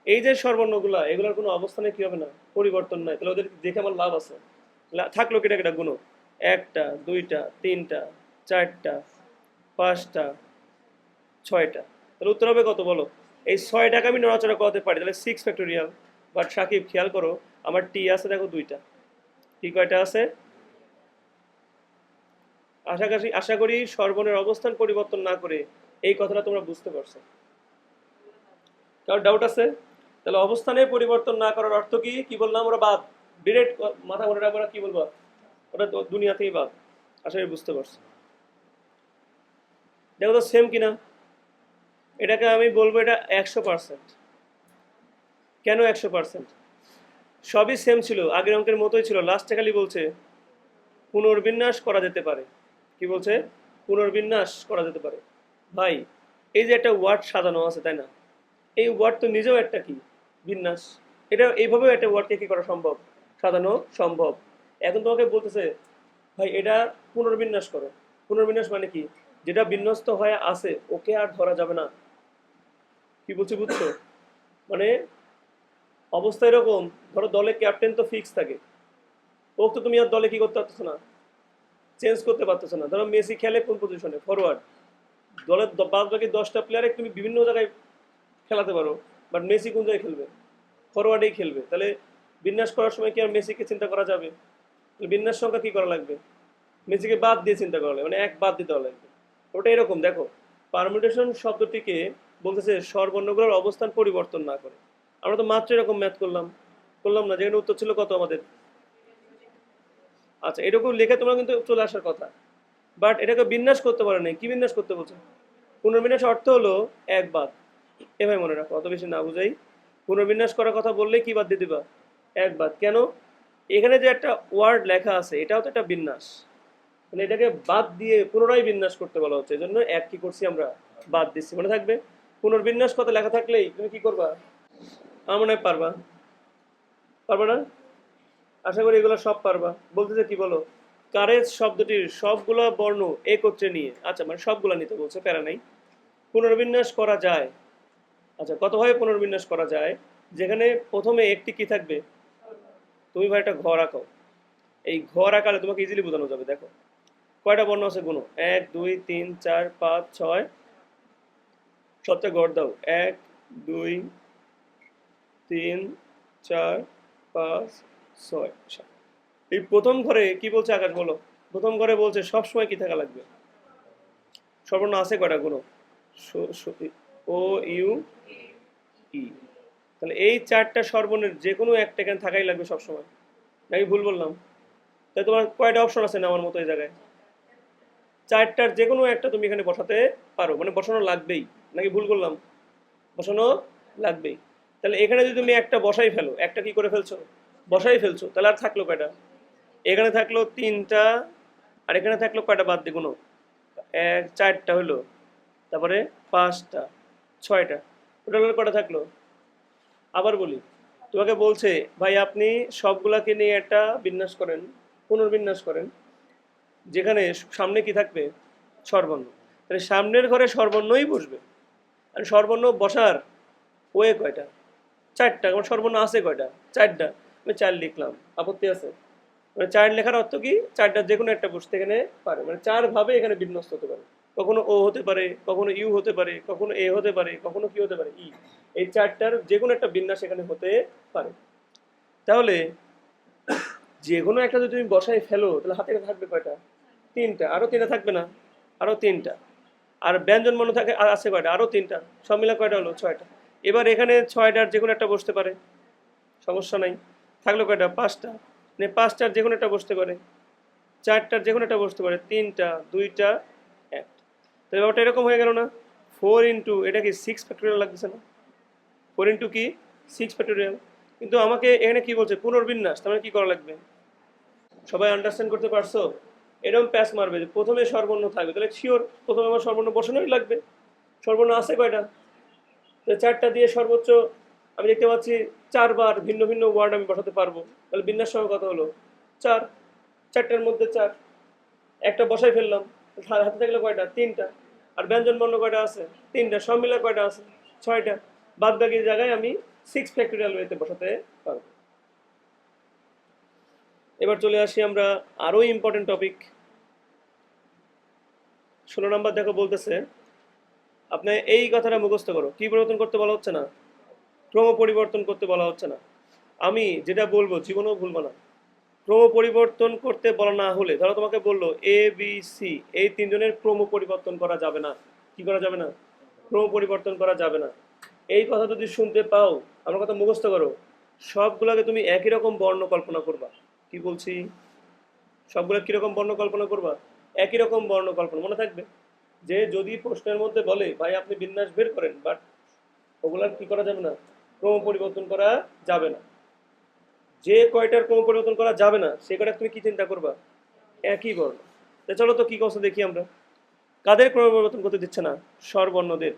এই যে স্বরবর্ণগুলা এগুলোর কোনো অবস্থানে কি হবে না, পরিবর্তন নাই, তাহলে ওদের দেখে আমার লাভ আছে। থাকলো কেটা কেটা গুণ, একটা, দুইটা, তিনটা, চারটা, পাঁচটা, ছয়টা। তাহলে উত্তর হবে কত বলো? এই 6টাকে আমি নড়াচড়া করাতে পারি, তাহলে 6 ফ্যাক্টোরিয়াল। বাট সাকিব খেয়াল করো, আমার টি আছে দেখো দুইটা, টি কয়টা আছে? আশা করি স্বরবর্ণের অবস্থান পরিবর্তন না করে এই কথাটা তোমরা বুঝতে পারছো। কারণ ডাউট আছে? তাহলে অবস্থানে পরিবর্তন না করার অর্থ কি কি বললাম? ওরা বাদ, ডিরেক্ট মাথা মনে রাখবো না, কি বলবো, ওটা দুনিয়া থেকেই বাদ। আশা করি বুঝতে পারছো। দেখো তো সেম কিনা। এটাকে আমি বলবো এটা 100%। কেন 100%? সবই সেম ছিল, আগের অঙ্কের মতোই ছিল, লাস্টে খালি বলছে পুনর্বিন্যাস করা যেতে পারে। কি বলছে? পুনর্বিন্যাস করা যেতে পারে। ভাই, এই যে একটা ওয়ার্ড সাজানো আছে তাই না, এই ওয়ার্ড তো নিজেও একটা কি বিন্যাস। এটা এইভাবেও একটা ওয়ার্ডকে কি করা সম্ভব, সাজানো সম্ভব। এখন তোমাকে বলতেছে ভাই এটা পুনর্বিন্যাস করো। পুনর্বিন্যাস মানে কি? যেটা বিন্যস্ত হয়ে আছে ওকে আর ধরা যাবে না। কি বলছি বুঝছো? মানে অবস্থা এরকম, ধরো দলে ক্যাপ্টেন তো ফিক্স থাকে, ও তো তুমি আর দলে কি করতে পারতেছো না, চেঞ্জ করতে পারতেছো না। ধরো মেসি খেলে কোন পজিশনে, ফরওয়ার্ড, দলের বাদ বাকি 10টা প্লেয়ারে তুমি বিভিন্ন জায়গায় খেলাতে পারো, বাট মেসি কোন জায়গায় খেলবে? ফরওয়ার্ডেই খেলবে। তাহলে বিন্যাস করার সময় কি আর মেসিকে চিন্তা করা যাবে? তাহলে বিন্যাস সংখ্যা কি করা লাগবে? মেসিকে বাদ দিয়ে চিন্তা করা লাগবে, মানে এক বাদ দিতে লাগবে। ওটা এরকম দেখো, পারমুটেশন শব্দটিকে বলতেছে স্বরবর্ণগুলোর অবস্থান পরিবর্তন না করে। আমরা তো মাত্র এরকম ম্যাথ করলাম, করলাম না? যেখানে উত্তর ছিল কত আমাদের? আচ্ছা, এরকম লেখে তোমরা কিন্তু চলে আসার কথা, বাট এটাকে বিন্যাস করতে পারে নাই। কি বিন্যাস করতে বলছে? পুনর্বিন্যাস অর্থ হলো এক বাদ। এভাবে মনে রাখো, অত বেশি না বুঝাই। পুনর্বিন্যাস করার কথা বললেই কি বাদ দিয়ে দিবা? এক বাদ। কেন? এখানে যে একটা ওয়ার্ড লেখা আছে এটাও তো একটা বিন্যাস, মানে এটাকে বাদ দিয়ে পুনরায় বিন্যাস করতে বলা হচ্ছে, এই জন্য এক কি করছি আমরা, বাদ দিচ্ছি। মনে থাকবে, পুনর্বিন্যাস কথা লেখা থাকলেই তুমি কি করবা? আমার মনে হয় পারবা। পারবা না? আশা করি এগুলো সব পারবা। বলতেছে কি বলো, কারেজ শব্দটির সবগুলা বর্ণ একত্রে নিয়ে, আচ্ছা মানে সবগুলা নিতে বলছে, প্যারা নাই, পুনর্বিন্যাস করা যায়। আচ্ছা, কতভাবে পুনর্বিন্যাস করা যায়? যেখানে প্রথমে একটি কি থাকবে, তুমি ভাই একটা ঘর আঁকো, এই ঘর আঁকালে তোমাকে ইজিলি বোঝানো যাবে। দেখো কয়টা বর্ণ আছে গুণ, 1 2 3 4 5 6, সবটা গড় দাও, 1 2 3 4 5 6 7। এই প্রথম ঘরে কি বলছে আকাশ বলো? প্রথম ঘরে বলছে সবসময় কি থাকা লাগবে? সর্বর্ণ আছে কয়টা গুণ? ও ইউ ই। তাহলে এই চারটা সর্বর্ণের যে কোনো একটা এখানে থাকাই লাগবে সবসময়, নাকি ভুল বললাম? তাই তোমার কয়টা অপশন আছে নেওয়ার মতো এই জায়গায়? চারটার যে কোনো একটা তুমি এখানে বসাতে পারো, মানে বসানো লাগবেই, নাকি ভুল করলাম? বসানো লাগবেই। তাহলে এখানে যদি তুমি একটা বসাই ফেলো, একটা কি করে ফেলছো, বসাই ফেলছো, তাহলে আর থাকলো কয়টা? এখানে থাকলো তিনটা, আর এখানে থাকলো কয়টা বাদ দিয়ে গুনো, চারটা হলো, তারপরে পাঁচটা, ছয়টা, টোটাল কয়টা থাকলো? আবার বলি, তোমাকে বলছে ভাই আপনি সবগুলাকে নিয়ে একটা বিন্যাস করেন, পুনর্বিন্যাস করেন, যেখানে সামনে কি থাকবে, স্বরবর্ণ। তাহলে সামনের ঘরে স্বরবর্ণই বসবে। আর স্বরবর্ণ বসার ওয়ে কয়টা? চারটা। আমার স্বরবর্ণ আছে কয়টা? চারটা। আমি চার লিখলাম, আপত্তি আছে? মানে চার লেখার অর্থ কি, চারটা যে কোনো একটা বসতে এখানে পারে, মানে চার ভাবে এখানে বিন্যস্ত হতে পারে। কখনো ও হতে পারে, কখনো ইউ হতে পারে, কখনো এ হতে পারে, কখনো কি হতে পারে, ই। এই চারটার যে কোনো একটা বিন্যাস এখানে হতে পারে। তাহলে যে কোনো একটা যদি তুমি বসাই ফেলো, তাহলে হাতে থাকবে কয়টা? তিনটা। আরো তিনটা থাকবে না? আরো তিনটা। আর ব্যঞ্জন বর্ণ থাকে আছে কয়টা? আরো তিনটা। সব মিলা কয়টা হলো? ছয়টা। এবার এখানে ছয়টার যে কোনো একটা বসতে পারে, সমস্যা নাই। থাকলো কয়টা? পাঁচটা। মানে পাঁচটার যে কোনো একটা বসতে পারে, চারটার যে কোনো একটা বসতে পারে, তিনটা, দুইটা, একটা। তাহলে ব্যাপারটা এরকম হয়ে গেল না? 4 ইন্টু এটা কি 6 ফ্যাক্টোরিয়াল লাগতেছে না? 4 ইন্টু কি 6 ফ্যাক্টোরিয়াল। কিন্তু আমাকে এখানে কি বলছে, পুনর্বিন্যাস, তার মানে কি করা লাগবে? সবাই আন্ডারস্ট্যান্ড করতে পারছো? এরকম প্যাস মারবে যে প্রথমে সর্বর্ণ থাকবে, তাহলে শিওর প্রথমে আমার সর্বর্ণ বসানোই লাগবে। সর্বর্ণ আছে কয়টা? তো চারটা দিয়ে সর্বোচ্চ আমি দেখতে পাচ্ছি চারবার ভিন্ন ভিন্ন ওয়ার্ড আমি বসাতে পারবো। তাহলে বিন্যাস সংখ্যা কত হলো? চার। চারটার মধ্যে চার, একটা বসাই ফেললাম। হাতে থাকলে কয়টা? তিনটা। আর ব্যঞ্জন বর্ণ কয়টা আছে? তিনটা। সব মিলে কয়টা আছে? 6টা, বাদ বাকি জায়গায় আমি 6 ফ্যাক্টোরিয়াল ওয়েতে বসাতে পারবো। এবার চলে আসি আমরা আরো ইম্পর্টেন্ট টপিক 16 নম্বর। দেখো বলতেছে আপনি এই কথাটা মুখস্থ করো, কি পরিবর্তন করতে বলা হচ্ছে না, ক্রম পরিবর্তন করতে বলা হচ্ছে না। আমি যেটা বলবো জীবনেও ভুলবো না। ক্রম পরিবর্তন করতে বলা না হলে, ধরো তোমাকে বললো এ বি সি, এই তিনজনের ক্রম পরিবর্তন করা যাবে না। কি করা যাবে না? ক্রম পরিবর্তন করা যাবে না। এই কথা যদি শুনতে পাও, আমার কথা মুখস্থ করো, সবগুলোকে তুমি একই রকম বর্ণ কল্পনা করবা। কি বলছি? সবগুলো কিরকম বর্ণ কল্পনা করবা? একই রকম বর্ণ কল্পনা। মনে থাকবে যে যদি প্রশ্নের মধ্যে বলে ভাই আপনি বিন্যাস বের করেন, বাট ওগুলার কি করা যাবে না, ক্রম পরিবর্তন করা যাবে না। যে কয়টার ক্রম পরিবর্তন করা যাবে না সে কয়টা তুমি কি চিন্তা করবা? একই বর্ণ। তো চলো তো কি কথা দেখি আমরা। কাদের ক্রম পরিবর্তন করতে দিচ্ছে না? স্বরবর্ণদের।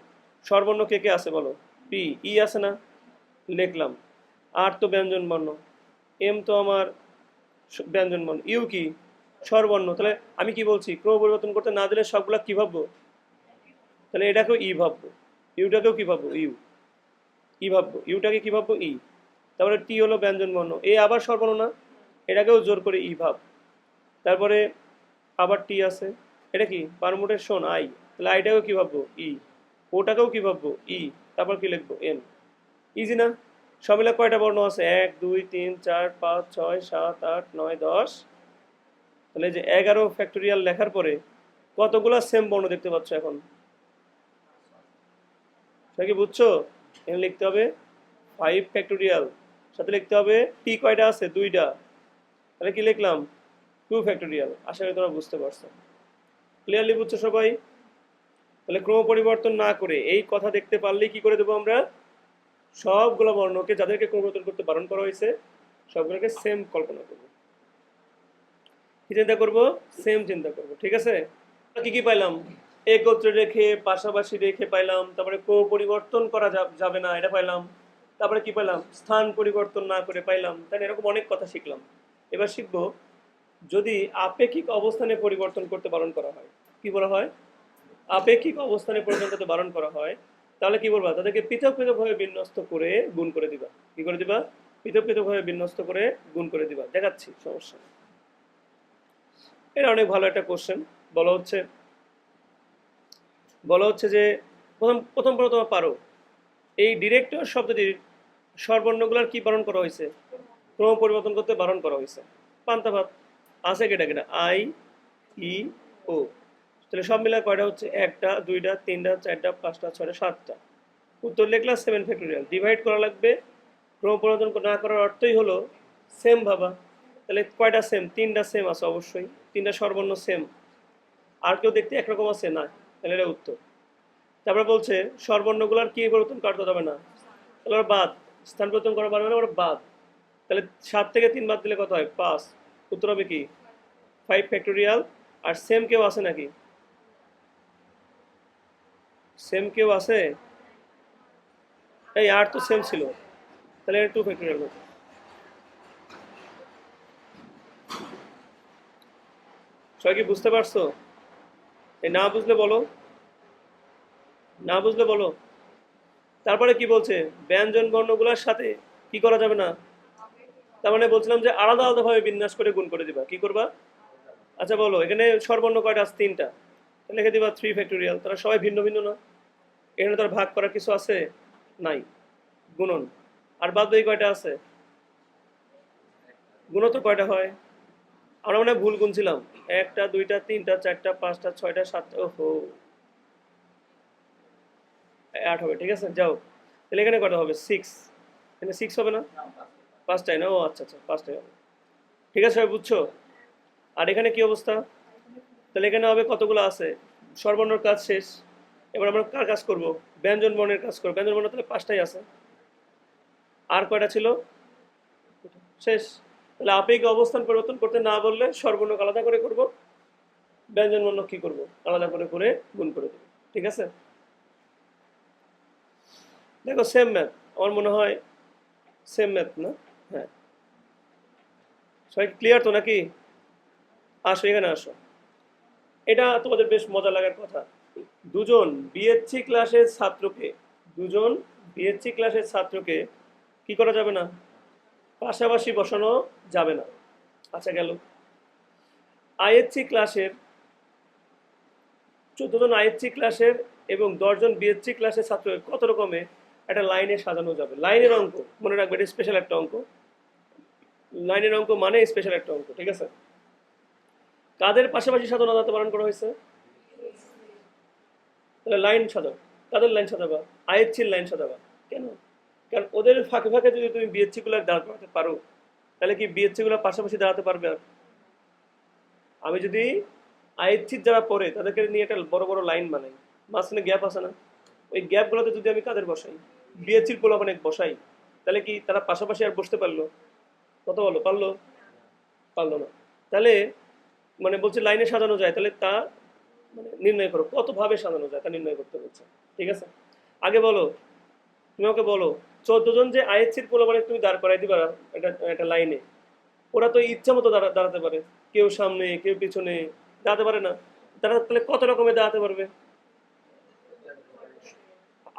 স্বরবর্ণ কে কে আছে বলো? পি, ই আছে না, লিখলাম। আর তো ব্যঞ্জন বর্ণ, এম তো আমার ব্যঞ্জন বর্ণ, ইউ কি স্বরবর্ণ। তাহলে আমি কি বলছি, ক্রম পরিবর্তন করতে না দিলে সবগুলা কি ভাববো? তাহলে এটাকেও ই ভাববো, ইউটাকেও কি ভাববো? ইউ। ই ভাববো, ইউটাকে কি ভাববো? ই। তারপরে টি হলো ব্যঞ্জন বর্ণ, এ আবার স্বরবর্ণ না, এটাকেও জোর করে ই ভাব। তারপরে আবার টি আছে, এটা কি পারমুটেশন আই, তাহলে আইটাকেও কি ভাববো? ই। ওটাকেও কি ভাববো? ই। তারপর কি লিখবো? এম। ইজি না? সব মিলে কয়টা বর্ণ আছে? 1 2 3 4 5 6 7 8 9 10। তাহলে যে 11 ফ্যাক্টোরিয়াল লেখার পরে কতগুলা সেম বর্ণ দেখতে পাচ্ছ এখন? সেটা কি বুঝছো? এখানে লিখতে হবে 5 ফ্যাক্টোরিয়াল, সাথে লিখতে হবে টি কয়টা আছে? 2টা। তাহলে কি লিখলাম? 2 ফ্যাক্টোরিয়াল। আশা করি তোমরা বুঝতে পারছো। ক্লিয়ারলি বুঝছো সবাই? তাহলে ক্রম পরিবর্তন না করে এই কথা দেখতে পারলেই কি করে দেবো আমরা? সবগুলো বর্ণকে যাদেরকে ক্রম পরিবর্তন করতে বারণ করা হয়েছে সবগুলোকে সেম কল্পনা করবো। কি চিন্তা করবো? সেম চিন্তা করবো। ঠিক আছে? কি কি পাইলাম? একত্রে রেখে, পাশাপাশি রেখে পাইলাম। তারপরে ক্রম পরিবর্তন করা যাবে না, এটা পাইলাম। তারপরে কি পাইলাম? স্থান পরিবর্তন না করে পাইলাম। তাই এরকম অনেক কথা শিখলাম। এবার শিখবো যদি আপেক্ষিক অবস্থানে পরিবর্তন করতে বারণ করা হয়। কি বলা হয়? আপেক্ষিক অবস্থানে পরিবর্তন করতে বারণ করা হয়, তাহলে কি বলবা? তাদেরকে পৃথক পৃথকভাবে বিন্যস্ত করে গুণ করে দিবা। কি করে দিবা? পৃথক পৃথকভাবে বিন্যস্ত করে গুণ করে দিবা। দেখাচ্ছি, সমস্যা নেই। এটা অনেক ভালো একটা কোশ্চেন। বলা হচ্ছে বলা হচ্ছে যে প্রথম প্রথম প্রথম তোমরা পারো এই ডিরেক্টর শব্দটির স্বরবর্ণগুলোর কি বারণ করা হয়েছে? ক্রম পরিবর্তন করতে বারণ করা হয়েছে। পান্তা ভাত আছে কেটা কেটা? আই, ই, ও। তাহলে সব মিলে কয়টা হচ্ছে? 1টা 2টা 3টা 4টা 5টা 6টা 7টা। উত্তর লিখলা 7 ফ্যাক্টোরিয়াল। ডিভাইড করা লাগবে। ক্রম পরিবর্তন না করার অর্থই হলো সেম ভাবা। তাহলে কয়টা সেম? 3টা সেম আছে অবশ্যই, 3টা স্বরবর্ণ সেম। আর কেউ দেখতে একরকম আছে না? তাহলে এটা উত্তর। তারপরে বলছে স্বরবর্ণগুলোর কি পরিবর্তন করতে হবে না, তাহলে ওরা বাদ। স্থান পরিবর্তন করা পারবে না, ওরা বাদ। তাহলে 7 থেকে 3 বাদ দিলে কত হয়? 5। উত্তর হবে কি? 5 ফ্যাক্টোরিয়াল। আর সেম কেউ আছে নাকি? সেম কেউ আছে? এই আর তো সেম ছিল, তাহলে 2 ফ্যাক্টোরিয়াল হতো। সবাই কি বুঝতে পারছো? এই না বুঝলে বলো, না বুঝলে বলো। তারপরে কি বলছে? ব্যঞ্জন বর্ণগুলোর সাথে কি করা যাবে না। তার মানে বলছিলাম যে আলাদা আলাদা ভাবে বিন্যাস করে গুণ করে দিবা। কি করবা? আচ্ছা বলো, এখানে স্বরবর্ণ কয়টা আছে? 3টা। লিখে দিবা 3 ফ্যাক্টোরিয়াল। তারা সবাই ভিন্ন ভিন্ন না, এখানে তার ভাগ করার কিছু আছে? নাই। গুণন। আর বাদ বাকি কয়টা আছে? গুণোত্তর কয়টা হয়? আমরা মনে হয় ভুল গুনছিলাম। 1টা 2টা 3টা 4টা 5টা 6টা 7টা। ওহো, 8 হবে। ঠিক আছে, যাও। তাহলে এখানে কয়টা হবে? 6। এখানে 6 হবে না? 5টাই না? ও আচ্ছা আচ্ছা, 5টাই হবে। ঠিক আছে, সবাই বুঝছো? আর এখানে কি অবস্থা? তাহলে এখানে হবে কতগুলো আছে? স্বরবর্ণের কাজ শেষ। এবার আমরা কার কাজ করব? ব্যঞ্জন বর্ণের কাজ করব। ব্যঞ্জন বর্ণ তাহলে 5টাই আছে। আর কয়টা ছিল? শেষ। তাহলে আপেক্ষিক অবস্থান পরিবর্তন করতে না বললে স্বরবর্ণ আলাদা করে করব, ব্যঞ্জন বর্ণ কি করব? আলাদা করে করে গুণ করে দেব। ঠিক আছে? দেখো সেম ম্যাথ, আমার মনে হয় সেম ম্যাথ না? হ্যাঁ, সবাই ক্লিয়ার তো নাকি? আসো এখানে আসো। এটা তোমাদের বেশ মজা লাগার কথা। দুজন বিএসসি ক্লাসের ছাত্রকে দুজন বিএসসি ক্লাসের ছাত্রকে কি করা যাবে না, পাশাপাশি বসানো যাবে না। আচ্ছা গেল। আইএসসি ক্লাসের 14 জন আইএসসি ক্লাসের এবং 10 জন বিএসসি ক্লাসের ছাত্র কত রকমে একটা লাইনে সাজানো যাবে। লাইনের অঙ্ক মনে রাখবে, এটা স্পেশাল একটা অঙ্ক। লাইনের অঙ্ক মানে স্পেশাল একটা অঙ্ক, ঠিক আছে? কাদের পাশাপাশি সাজানো যাতে বারণ করা হয়েছে? তাহলে লাইন সাজাও। কাদের লাইন সাজাবা? আইএসসির লাইন সাজাবা। কেন? কারণ ওদের ফাঁকে ফাঁকে যদি তুমি বিএসসি গুলো দাঁড় করাতে পারো, তাহলে কি বিএসসি গুলো পাশাপাশি দাঁড়াতে পারবে? আর আমি যদি আইএসসির যারা পড়ে তাদেরকে নিয়ে একটা বড় বড় লাইন বানাই, মাঝখানে গ্যাপ আছে না, ওই গ্যাপগুলোতে যদি আমি কাদের বসাই, বিএসসির পোলা অনেক বসাই, তাহলে কি তারা পাশাপাশি আর বসতে পারলো? কত বলো, পারলো? পারলো না। তাহলে মানে বলছে লাইনে সাজানো যায়, তাহলে তা মানে নির্ণয় করো কত ভাবে সাজানো যায়, তা নির্ণয় করতে বলছে। ঠিক আছে, আগে বলো, তুমি আমাকে বলো 14 জন যে আইএসসির পোলা মানে তুমি দাঁড় করাই দিবা একটা লাইনে, ওরা তো ইচ্ছা মতো দাঁড়াতে পারে, কেউ সামনে কেউ পিছনে, দাঁড়াতে পারে না। তারা তাহলে কত রকমের দাঁড়াতে পারবে?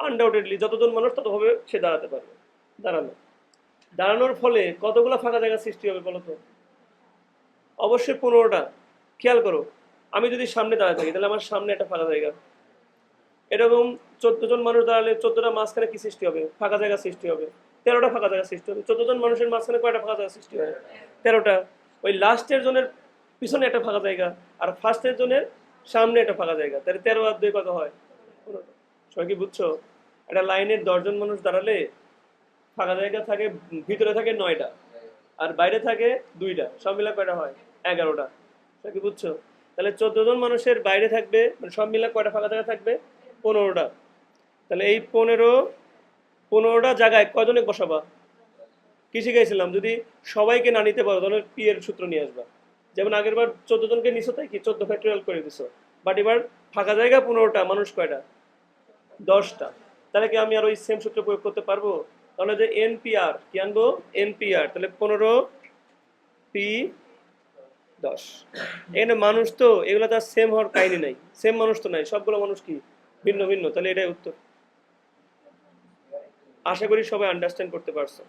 আনডাউটেডলি যতজন মানুষ ততভাবে সে দাঁড়াতে পারবে। দাঁড়ানোর ফলে কতগুলো ফাঁকা জায়গা সৃষ্টি হবে বলো তো? অবশ্যই 15টা। খেয়াল করো, আমি যদি সামনে দাঁড়ায় থাকি তাহলে আমার সামনে একটা ফাঁকা জায়গা, এরকম 14 জন মানুষ দাঁড়ালে 14টা মাঝখানে কি সৃষ্টি হবে? ফাঁকা জায়গা সৃষ্টি হবে। 13টা ফাঁকা জায়গা সৃষ্টি হবে। 14 জন মানুষের মাঝখানে কয়টা ফাঁকা জায়গা সৃষ্টি হয়? 13টা। ওই লাস্টের জনের পিছনে একটা ফাঁকা জায়গা, আর ফার্স্টের জনের সামনে একটা ফাঁকা জায়গা, তাহলে 13 আর 2 কত হয়? 15টা। সবাই কি বুঝছো? একটা লাইনের 10 জন মানুষ দাঁড়ালে ফাঁকা জায়গা থাকে, ভিতরে থাকে 9টা আর বাইরে থাকে 2টা, সব মিলে কয়টা হয়? 11টা। সবাই কি বুঝছো? তাহলে 14 জন মানুষের বাইরে থাকবে, মানে সব মিলে কয়টা ফাঁকা জায়গা থাকবে? 15টা। তাহলে এই 15টা জায়গায় কজনে বসাবা? কি শিখাইছিলাম? যদি সবাইকে না নিতে পারো তাহলে পি এর সূত্র নিয়ে আসবা। যেমন আগের বার 14 জনকে নিছো, তাই কি 14 ফ্যাক্টরিয়াল করে দিছো, বাট এবার ফাঁকা জায়গা 15টা, মানুষ কয়টা? 10টা। তাহলে কি আমি আর ওই সেম সূত্র প্রয়োগ করতে পারবো? তাহলে যে এনপিআর কি আনবো? এনপিআর, তাহলে 15 পি 10। এখানে মানুষ তো এগুলো তো সেম হওয়ার কাহিনী নাই, সেম মানুষ তো নাই, সবগুলো মানুষ কি ভিন্ন ভিন্ন। তাহলে এটাই উত্তর। আশা করি সবাই আন্ডারস্ট্যান্ড করতে পারছো।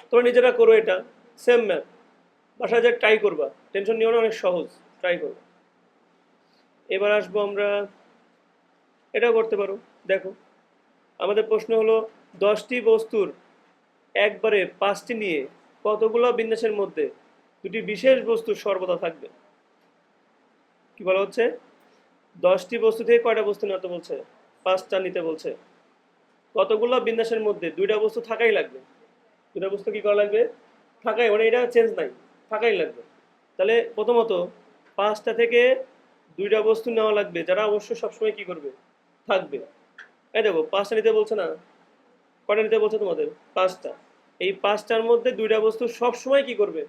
তোমরা নিজেরা করো এটা, সেম ম্যাথ বাসায় যা ট্রাই করবা, টেনশন নিও না, অনেক সহজ, ট্রাই করো। এবার আসবো আমরা, এটাও করতে পারো। দেখো আমাদের প্রশ্ন হলো 10টি বস্তুর একবারে 5টি নিয়ে কতগুলো বিন্যাসের মধ্যে 2টি বিশেষ বস্তু সর্বদা থাকবে। কি বলা হচ্ছে? 10টি বস্তু থেকে কয়টা বস্তু নিতে বলছে? 5টা নিতে বলছে। কতগুলো বিন্যাসের মধ্যে 2টা বস্তু থাকাই লাগবে। 2টা বস্তু কি করা লাগবে? থাকাই, মানে এটা চেঞ্জ নাই, থাকাই লাগবে। তাহলে প্রথমত 5টা থেকে 2টা বস্তু নেওয়া লাগবে যারা অবশ্যই সবসময় কি করবে? থাকবে। এই দেখো 5টা নিতে বলছে না, কয়টা নিতে বলছে তোমাদের? 5টা। এই 5টার মধ্যে 2টা বস্তু সবসময় কি করবে?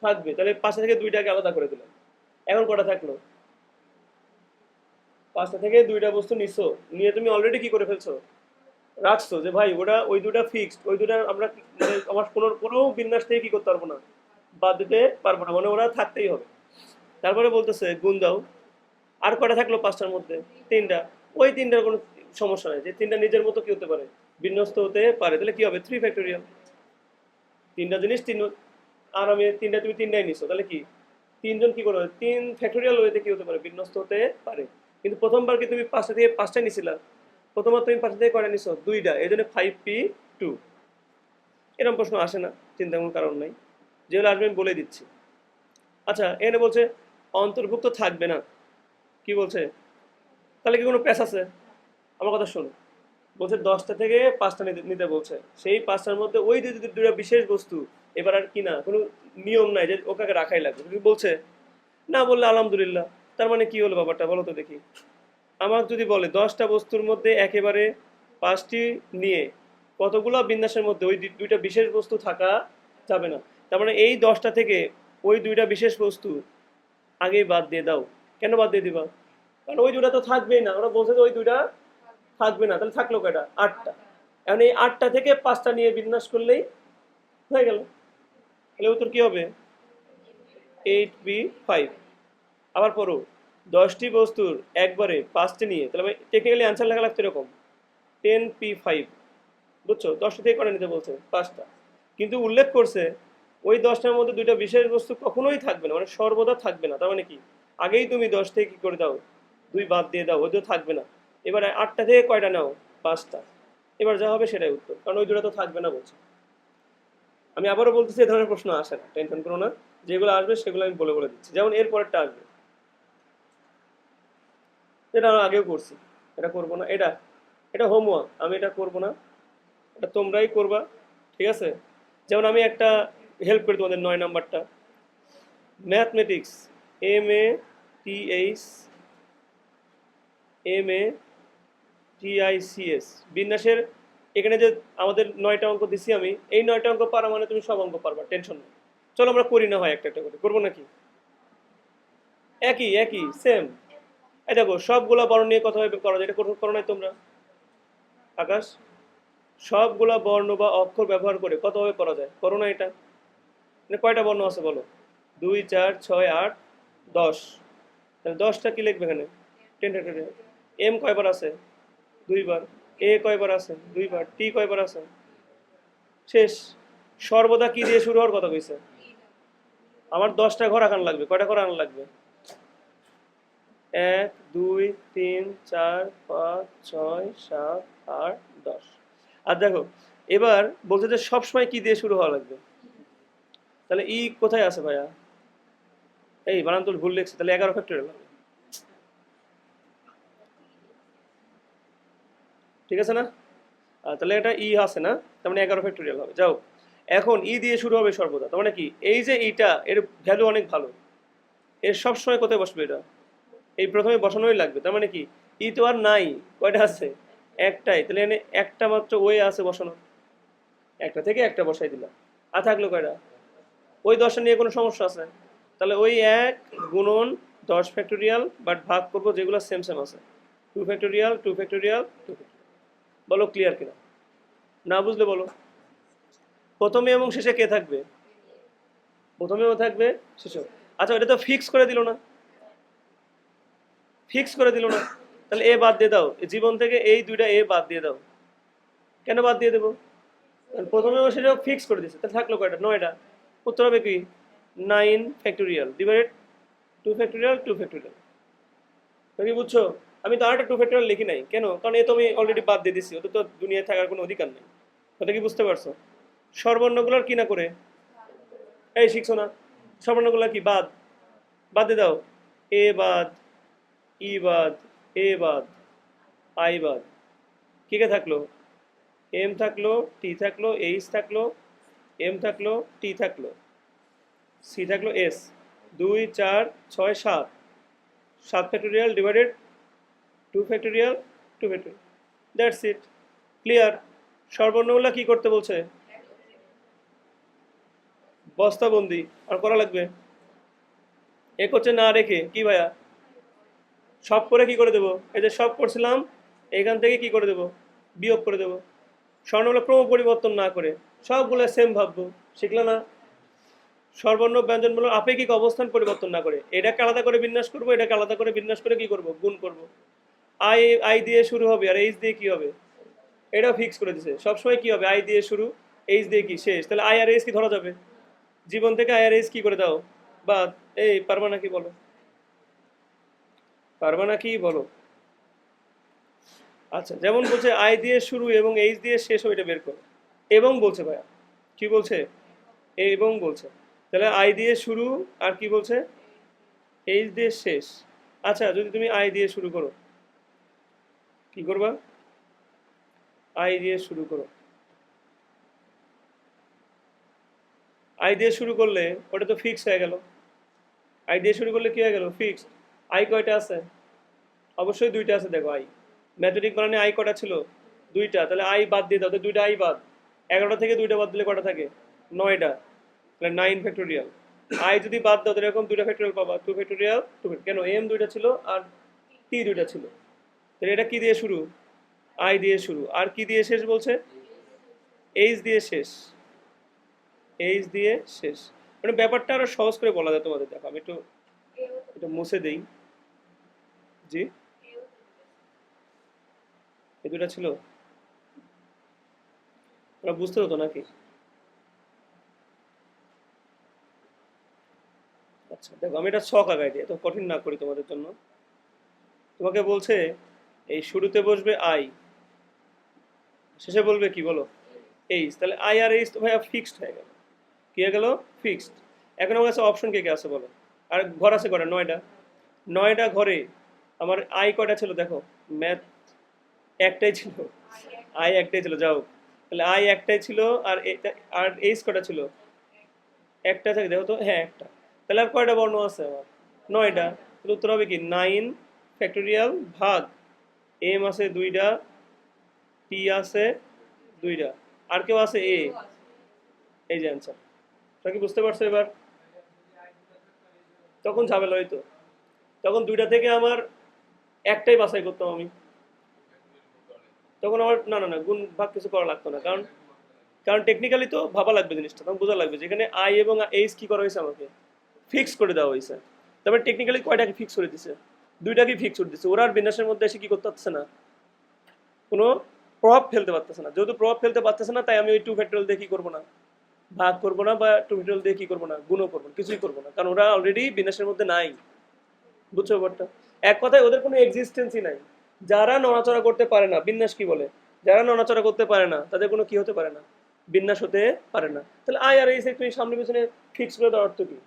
থাকবে। তাহলে 5টা থেকে 2টাকে আলাদা করে দিলাম। এখন কটা থাকলো? 5টা থেকে 2টা বস্তু নিছো, নিয়ে তুমি অলরেডি কি করে ফেলছো? রাখছো যে ভাই ওটা ওই 2টা ফিক্সড, ওই 2টা আমরা মানে আমার কোনো বিন্যাস থেকে কি করতে পারবো না, বাদ দিতে পারবো না, মানে ওরা থাকতেই হবে। তারপরে বলতেছে গুণ দাও, আর কটা থাকলো 5টার মধ্যে? 3টা। ওই 3টার কোনো সমস্যা নেই, যে 3টা নিজের মতো কি হতে পারে? বিন্যস্ত হতে পারে। তাহলে কি হবে? 3 ফ্যাক্টোরিয়াল। 3টা জিনিস 3, আর আমি 3টা, তুমি 3টাই নিছো, তাহলে কি 3জন কি করবে? 3 ফ্যাক্টোরিয়াল ওয়েতে কি হতে পারে? বিন্যস্ত হতে পারে। কিন্তু প্রথমবার কি তুমি 5টা থেকে 5টাই নিছিলা? প্রথমবার তুমি 5টা থেকে কয়টা নিছো? 2টা, এই জন্য 5p2। এরকম প্রশ্ন আসে না, চিন্তা কোনো কারণ নাই, যেগুলো আসবে আমি বলে দিচ্ছি। আচ্ছা এখানে বলছে অন্তর্ভুক্ত থাকবে না, কি বলছে? তাহলে কি কোনো প্যাচ আছে? আমার কথা শোনো, বলছে 10টা থেকে 5টা নিতে বলছে, সেই 5টার মধ্যে ওই যে 2টা বিশেষ বস্তু, এবার আর কি না কোনো নিয়ম নাই যে ওকে রাখাই লাগবে। তুমি বলছে না, বললে আলহামদুলিল্লাহ। তার মানে কি হলো ব্যাপারটা বলো তো দেখি। আমার যদি বলে 10টা বস্তুর মধ্যে একেবারে 5টি নিয়ে কতগুলো বিন্যাসের মধ্যে ওই 2টা বিশেষ বস্তু থাকা যাবে না, তার মানে এই 10টা থেকে ওই 2টা বিশেষ বস্তু আগেই বাদ দিয়ে দাও। কেন বাদ দিয়ে দিবা? কারণ ওই 2টা তো থাকবেই না, ওরা বলছে যে ওই 2টা থাকবে না, তাহলে থাকলো কয়টা? 8টা। এখন এই 8টা থেকে 5টা নিয়ে বিন্যাস করলেই হয়ে গেল। তাহলে উত্তর কি হবে? 8b5। আবার পড়ো, 10টি বস্তুর একবারে 5টি নিয়ে, তাহলে আমি টেকনিক্যালি অ্যান্সার লেখা লাগতো এরকম 10p5, বুঝছো? 10টা থেকে কটা নিতে বলছে? 5টা। কিন্তু উল্লেখ করছে ওই 10টার মধ্যে দুইটা বিশেষ বস্তু কখনোই থাকবে না, মানে সর্বদা থাকবে না। তার মানে কি, আগেই তুমি 10 থেকে কি করে দাও, 2 বাদ দিয়ে দাও, ওই তো থাকবে না। এবার 8টা থেকে কয়টা নাও? 5টা। এবার যা হবে সেটাই উত্তর, কারণ ওই দুটো তো থাকবে না বলছে। আমি আবারও বলতেছি, এই ধরনের প্রশ্ন আসে না, টেনশন করো না। যেগুলো আসবে সেগুলো আমি বলে বলে দিচ্ছি। যেমন এর পরেরটা আসবে, এটা আমি আগেও করছি, এটা করবো না। এটা এটা হোমওয়ার্ক, আমি এটা করবো না, এটা তোমরাই করবা, ঠিক আছে? যেমন আমি একটা হেল্প করি তোমাদের, 9 নাম্বারটা ম্যাথমেটিক্স, MATHMATICS, বিন্যাসের এখানে যে আমাদের 9টা অঙ্ক দিছি আমি, এই 9টা অঙ্ক পারা মানে তুমি সব অঙ্ক পারবা, টেনশন নেই। চলো আমরা করি না হয় একটা একটা করে, করবো নাকি? একই একই সেম। এই দেখো সবগুলা বর্ণ নিয়ে কথা করা যায়, এটা করো নাই তোমরা? আকাশ, সবগুলা বর্ণ বা অক্ষর ব্যবহার করে কতভাবে করা যায়, করো না এটা? মানে কয়টা বর্ণ আছে বলো? 2, 4, 6, 8, 10। তাহলে 10টা কি লিখবে এখানে? Ten ten. এম কয়বার আছে? 2বার। এ কয়বার আছে? 2বার। টি কয়বার আছে? শেষ। সর্বদা কি দিয়ে শুরু হওয়ার কথা কইছে? আমার 10টা ঘর আঁকানো লাগবে। কয়টা ঘর আনা লাগবে? 1, 2, 3, 4, 5, 6, 7, 8, 10। আর দেখো এবার বলছে যে সবসময় কি দিয়ে শুরু হওয়া লাগবে। তাহলে ই কোথায় আছে ভাইয়া? এই বানান তো ভুল লিখছে, তাহলে 11 ফ্যাক্টরিয়াল হবে, ঠিক আছে না? তাহলে এটা ই আছে না, তার মানে 11 ফ্যাক্টরিয়াল হবে। যাও, এখন ই দিয়ে শুরু হবে সর্বদা, তার মানে কি, এই যে ইটা এর ভ্যালু অনেক ভালো, এর সব সময় কোথায় বসবে? এটা এই প্রথমে বসানোই লাগবে। তার মানে কি, ই তো আর নাই, কয়টা আছে? একটাই। তাহলে এখানে একটা মাত্র ওয়ে আছে বসানো, একটা থেকে একটা বসাই দিলাম। আর থাকলো কয়টা? ওই 10টা নিয়ে কোনো সমস্যা আছে? তাহলে ওই 1 গুণন 10 ফ্যাক্টরিয়াল, বাট ভাগ করবো যেগুলো সেম সেম আছে, 2 ফ্যাক্টরিয়াল, 2 ফ্যাক্টরিয়াল, 2 ফ্যাক্টরিয়াল। বলো ক্লিয়ার কিনা? না বুঝলে বলো। প্রথমে এবং শেষে কে থাকবে? প্রথমেও থাকবে, শেষেও। আচ্ছা, এটা তো ফিক্স করে দিল না, ফিক্স করে দিল না। তাহলে এ বাদ দিয়ে দাও, জীবন থেকে এই দুইটা এ বাদ দিয়ে দাও। কেন বাদ দিয়ে দেবো? কারণ প্রথমে ও সেটাও ফিক্স করে দিচ্ছে, তাহলে থাকলো কয়টা? 9টা। উত্তর হবে কি? 9 ফ্যাক্টোরিয়াল ডিভাইডেড 2 ফ্যাক্টোরিয়াল, 2 ফ্যাক্টোরিয়াল। কি বুঝছো? আমি তো আরেকটা 2 ফ্যাক্টোরিয়াল লিখি নাই, কেন? কারণ এ তো আমি অলরেডি বাদ দিয়ে দিছি, ওটা তো দুনিয়ায় থাকার কোনো অধিকার নেই। কথা কি বুঝতে পারছো? স্বরবর্ণগুলোর কি না করে, এই শিখছো না? স্বরবর্ণগুলো কি বাদ, বাদ দিয়ে দাও। এ বাদ, ই বাদ, এ বাদ, আই বাদ। কি কে থাকলো? এম থাকলো, টি থাকলো, এইচ থাকলো, এম থাকলো, টি থাকলো, সি থাকলো, S. 2, 4, 6, 7, 7 factorial divided 2 factorial, 2 factorial. That's it, clear. সর্বর্ণগুলা কি করতে বলছে? বস্তাবন্দি। আর করা লাগবে? এ করছে না রেখে কি ভাইয়া? সব করে কি করে দেবো? এই যে সব করছিলাম, এখান থেকে কি করে দেবো? বিয়োগ করে দেবো। স্বর্ণগুলো ক্রম পরিবর্তন না করে সবগুলো সেম ভাববো, শিখলে না? স্বরবর্ণ ব্যঞ্জনগুলোর আপেক্ষিক অবস্থান পরিবর্তন না করে এটাকে আলাদা করে বিন্যাস করবো, এটাকে আলাদা করে বিন্যাস করে কি করব? গুণ করব। আই আই দিয়ে শুরু হবে আর এইচ দিয়ে কি হবে? এটাও ফিক্স করে দিছে, সবসময় কি হবে? আই দিয়ে শুরু, এইচ দিয়ে কি শেষ। তাহলে আই আর এইচ কি ধরা যাবে? জীবন থেকে আই আর এইচ কি করে দাও? বাদ। এই পারবা নাকি বলো? পারবা নাকি বলো? আচ্ছা, যেমন বলছে আই দিয়ে শুরু এবং এইচ দিয়ে শেষ, ওইটা বের করো। এবং বলছে ভাইয়া, কি বলছে? এবং বলছে। তাহলে আই দিয়ে শুরু, আর কি বলছে? এইচ দিয়ে শেষ। আচ্ছা, যদি তুমি আই দিয়ে শুরু করো, কি করবা? আই দিয়ে শুরু করো। আই দিয়ে শুরু করলে ওটা তো ফিক্স হয়ে গেল। আই দিয়ে শুরু করলে কি হয়ে গেল? ফিক্স। আই কয়টা আছে? অবশ্যই 2টা আছে। দেখো আই, ম্যাথমেটিক বানানে আই কটা ছিল? 2টা। তাহলে আই বাদ দিয়ে দাও, তো 2টা আই বাদ। 11টা থেকে 2টা বাদ দিলে কটা থাকে? 9টা। তাহলে 9 ফ্যাক্টোরিয়াল। আই যদি বাদ দাও তাহলে এরকম 2টা ফ্যাক্টোরিয়াল পাবা, 2 ফ্যাক্টোরিয়াল, 2 কেন? এম 2টা ছিল আর টি 2টা ছিল। তাহলে এটা কি দিয়ে শুরু? আই দিয়ে শুরু। আর কি দিয়ে শেষ বলছে? এইচ দিয়ে শেষ। এইচ দিয়ে শেষ। মানে ব্যাপারটা আরো সহজ করে বলা যায় তোমাদের। দেখো আমি একটু এটা মুছে দেই। জি, এই দুটা ছিল, ওরা বুঝতে হতো নাকি? আচ্ছা দেখো, আমি এটা ছক আগাই দিই, এত কঠিন না করি তোমাদের জন্য। তোমাকে বলছে এই শুরুতে বসবে আই, শেষে বলবে কি বলো, এইচ, তাহলে আই আর এইচ তো ভাইয়া ফিক্সড হয়ে গেল। কি হয়ে গেল? ফিক্সড। এখন আমার কাছে অপশন কে কে আছে বলো? আর ঘর আছে কয়টা? 9টা। 9টা ঘরে আমার আই কয়টা ছিল দেখো, ম্যাথ একটাই ছিল, আই একটাই ছিল, যাও। তাহলে আই একটাই ছিল, আর আর এইচ কয়টা ছিল? একটা থাকে দেখো তো, হ্যাঁ একটা। তাহলে আর কয়টা বর্ণ আছে আমার? 9টা। তাহলে উত্তর হবে কি 9 ফ্যাক্টোরিয়াল ভাগ এম আছে 2টা, টি আছে 2টা, আর কেউ আছে এ। এই যে অ্যান্সার। তা কি বুঝতে পারছো এবার? তখন ঝামেলা হইতো, তখন 2টা থেকে আমার একটাই বাছাই করতাম আমি। তখন আমার না না না গুণ ভাগ কিছু করা লাগতো না, কারণ কারণ টেকনিক্যালি তো ভাবা লাগবে জিনিসটা, তখন বোঝা লাগবে যেখানে আই এবং এইচ কি করা হয়েছে, আমাকে ফিক্স করে দেওয়া হয়েছে। তারপরে টেকনিক্যালি কয়টাকে ফিক্স করে দিছে? 2টাকে ফিক্স করে দিছে। ওরা আর বিন্যাসের মধ্যে এসে কি করতে পারছে না, কোনো প্রভাব ফেলতে পারতেছে না। যেহেতু প্রভাব ফেলতে পারতেছে না, তাই আমি ওই 2 ফ্যাক্টরিয়াল দিয়ে কি করবো না, ভাগ করবো না, বা 2 ফ্যাক্টরিয়াল দিয়ে কি করবো না, গুণও করবো না, কিছুই করবো না, কারণ ওরা অলরেডি বিন্যাসের মধ্যে নাই। বুঝছো ব্যাপারটা? এক কথায় ওদের কোনো এক্সিস্টেন্সই নাই। যারা নড়াচড়া করতে পারে না, বিন্যাস কি বলে, যারা নড়াচড়া করতে পারে না তাদের কোনো কি হতে পারে না, বিন্যাস হতে পারে না। তাহলে আই আর এই তুমি সামনে পিছনে ফিক্স করে দেওয়ার অর্থ কি?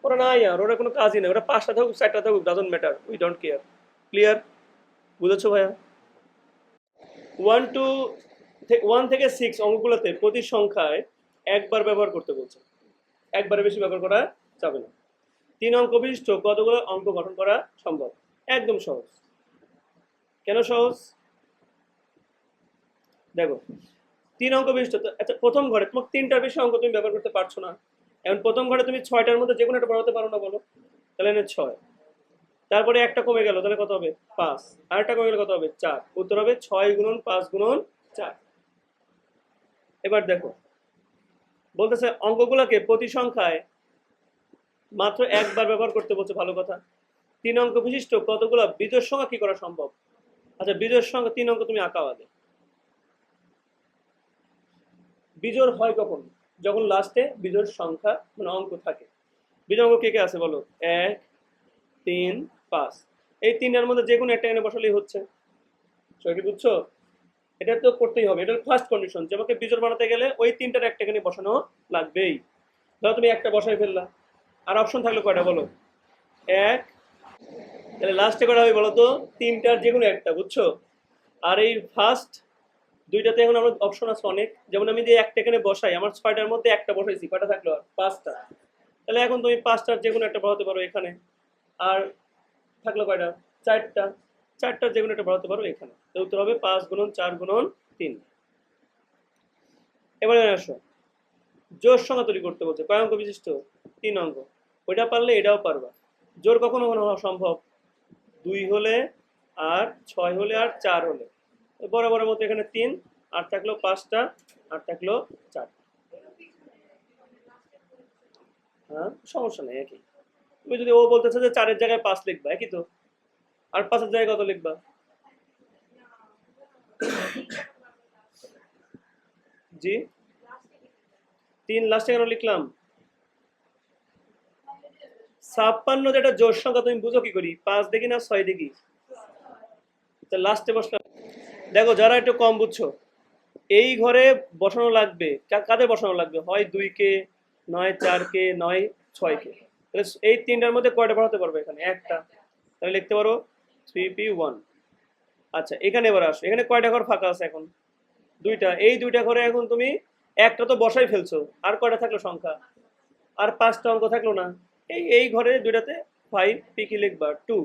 ওরা নাই, আর ওরা কোনো কাজই নেই, ওরা 5টা থাকুক 4টা থাকুক, doesn't matter, we don't care. Clear? বুঝেছো ভাইয়া? 1 1 থেকে 6 অঙ্কগুলোতে প্রতি সংখ্যায় একবার ব্যবহার করতে বলছে, একবারে বেশি ব্যবহার করা যাবে না। 3 অঙ্ক বিশিষ্ট কতগুলো অঙ্ক গঠন করা সম্ভব? একদম সহজ। কেন সহজ? দেখো, 3 অঙ্ক বিশিষ্ট আচ্ছা, প্রথম ঘরে তোমাকে 3টার বেশি অঙ্ক তুমি ব্যবহার করতে পারছো না। এখন প্রথম ঘরে তুমি 6টার মধ্যে যে কোনো একটা বাড়াতে পারো না বলো? তাহলে এনে 6, তারপরে একটা কমে গেল, তাহলে কত হবে? 5, আর একটা কমে গেলে কত হবে? 4। উত্তর হবে 6 × 5 × 4। এবার দেখো, বলতেছে অঙ্কগুলোকে প্রতি সংখ্যায় মাত্র একবার ব্যবহার করতে বলছে, ভালো কথা। 3 অঙ্ক বিশিষ্ট কতগুলো বিজোড় সংখ্যা কি করা সম্ভব? আচ্ছা, বিজোড় সংখ্যা 3 অঙ্ক তুমি আঁকাও আগে। বিজোড় হয় কখন? যখন লাস্টে বিজোড় সংখ্যা মানে অঙ্ক থাকে। বিজোড় অঙ্ক কে কে আছে বলো? 1, 3, 5। এই 3-এর মধ্যে যে কোনো একটা এনে বসালেই হচ্ছে। সবাই কি বুঝছো? এটা তো করতেই হবে, এটা ফার্স্ট কন্ডিশন যে আমাকে বিজোড় বানাতে গেলে ওই 3টার একটা এখানে বসানো লাগবেই। ধরো তুমি একটা বসাই ফেললা, আর অপশন থাকলো কয়টা বলো? 1, তাহলে লাস্টে কটা হবে বলো তো? 3টার যে কোনো একটা, বুঝছো? আর এই ফার্স্ট 2টাতে এখন আমার অপশন আছে অনেক, যেমন আমি যে একটা এখানে বসাই, আমার 6টার মধ্যে একটা বসাইছি, কয়টা থাকলো? আর 5টা। তাহলে এখন তুমি 5টার যে কোনো একটা বসাতে পারো এখানে, আর থাকলো কয়টা? 4টা। 4টার যে কোনো একটা বসাতে পারো এখানে। তো উত্তর হবে 5 × 4 × 3। এবারে আসো, জোড় সংখ্যা তৈরি করতে বলছে, কয় অঙ্ক বিশিষ্ট? 3 অঙ্ক। ওইটা পারলে এটাও পারবা। জোড় কখনো কখনো হওয়া সম্ভব 2 হলে, আর 6 হলে, আর 4 হলে। বরাবরের মতো এখানে 3, আর থাকলো 5টা, আর থাকলো 4। হ্যাঁ, সমস্যা নেই, একই। তুমি যদি ও বলতেছে যে 4-এর জায়গায় 5 লিখবা, একই তো। আর 5-এর জায়গায় কত লিখবা? জি, 3 লাস্টে কেন লিখলাম? 56 যেটা জোড় সংখ্যা, তুমি বুঝো কি করি? 5 দেখি না 6 দেখি? লাস্টে বসলাম। দেখো, যারা একটু কম বুঝছো, এই ঘরে বসানো লাগবে, কাদের বসানো লাগবে? হয় 2 কে, নয় 4 কে, নয় 6 কে। তাহলে এই 3টার মধ্যে কয়টা বসাতে পারবে? এখানে একটা। তাহলে লিখতে পারো 3p1। আচ্ছা, এখানে এবার আসো, এখানে কয়টা ঘর ফাঁকা আছে এখন? 2টা। এই 2টা ঘরে এখন তুমি একটা তো বসাই ফেলছো, আর কয়টা থাকলো সংখ্যা? আর 5টা অঙ্ক থাকলো না। এই এই ঘরে 2টাতে 5p কি লিখবা? 2।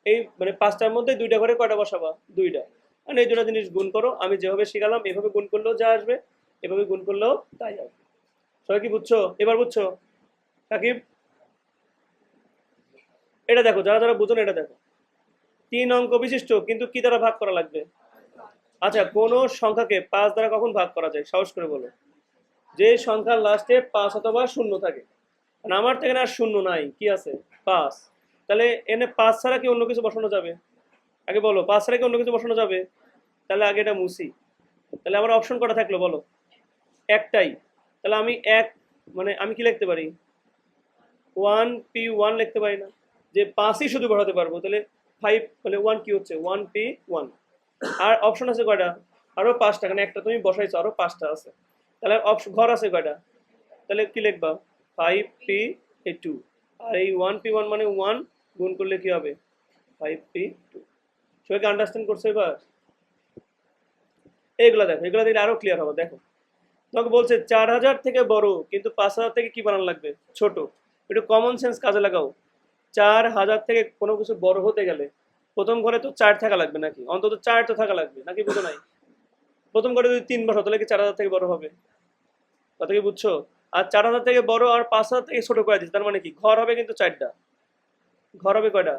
এই মানে 5টার মধ্যে 2টা ঘরে কয়টা বসাবা? 2টা। মানে এই 2টা জিনিস গুণ করো, আমি যেভাবে শিখালাম এভাবে গুণ করলেও যা আসবে, এভাবে গুণ করলেও তাই আসবে। সবাই কি বুঝছো? এবার বুঝছো সাকিব? এটা দেখো, যারা যারা বুঝো না এটা দেখো, 3 অঙ্ক বিশিষ্ট কিন্তু কি দ্বারা ভাগ করা লাগবে? আচ্ছা, কোন সংখ্যাকে 5 দ্বারা কখন ভাগ করা যায়, সাহস করে বলো? যে সংখ্যার লাস্টে 5 অথবা 0 থাকে। মানে আমার তো এখানে আর 0 নাই, কি আছে? 5। তাহলে এনে 5 ছাড়া কি অন্য কিছু বসানো যাবে? আগে বলো, 5 ছাড়া কি অন্য কিছু বসানো যাবে? তাহলে আগে এটা মুছি। তাহলে আমার অপশন কটা থাকলো বলো? একটাই। তাহলে আমি এক মানে আমি কি লিখতে পারি? 1p1 লিখতে পারি না? যে 5ই শুধু বসাতে পারবো, তাহলে 5 মানে 1 কি হচ্ছে 1p1। আর অপশন আছে কয়টা? আরো 5টা, কারণ একটা তুমি বসাইছো, আরো 5টা আছে। তাহলে অপশন ঘর আছে কয়টা? তাহলে কি লিখবা? 5p2। আর এই 1p1 মানে 1 গুণ করলে কি হবে? 5p2। সবাইকে আন্ডারস্ট্যান্ড করছো এবার? এইগুলা দেখো, এগুলা দিলে আরো ক্লিয়ার হবে। দেখো তোমাকে বলছে 4000 থেকে বড়, কিন্তু 5000 থেকে কি বানানো লাগবে? ছোট। একটু কমন সেন্স কাজে লাগাও। 4000 থেকে কোনো কিছু বড় হতে গেলে প্রথম ঘরে তো 4 থাকা লাগবে নাকি? অন্তত 4 তো থাকা লাগবে নাকি? বুঝো নাই? প্রথম ঘরে যদি 3 বসাও তাহলে কি 4000 থেকে বড় হবে? কথা কি বুঝছো? আর 4000 থেকে বড় আর 5000 থেকে ছোট করে দিচ্ছে, তার মানে কি ঘর হবে কিন্তু 4টা। ঘর হবে কয়টা?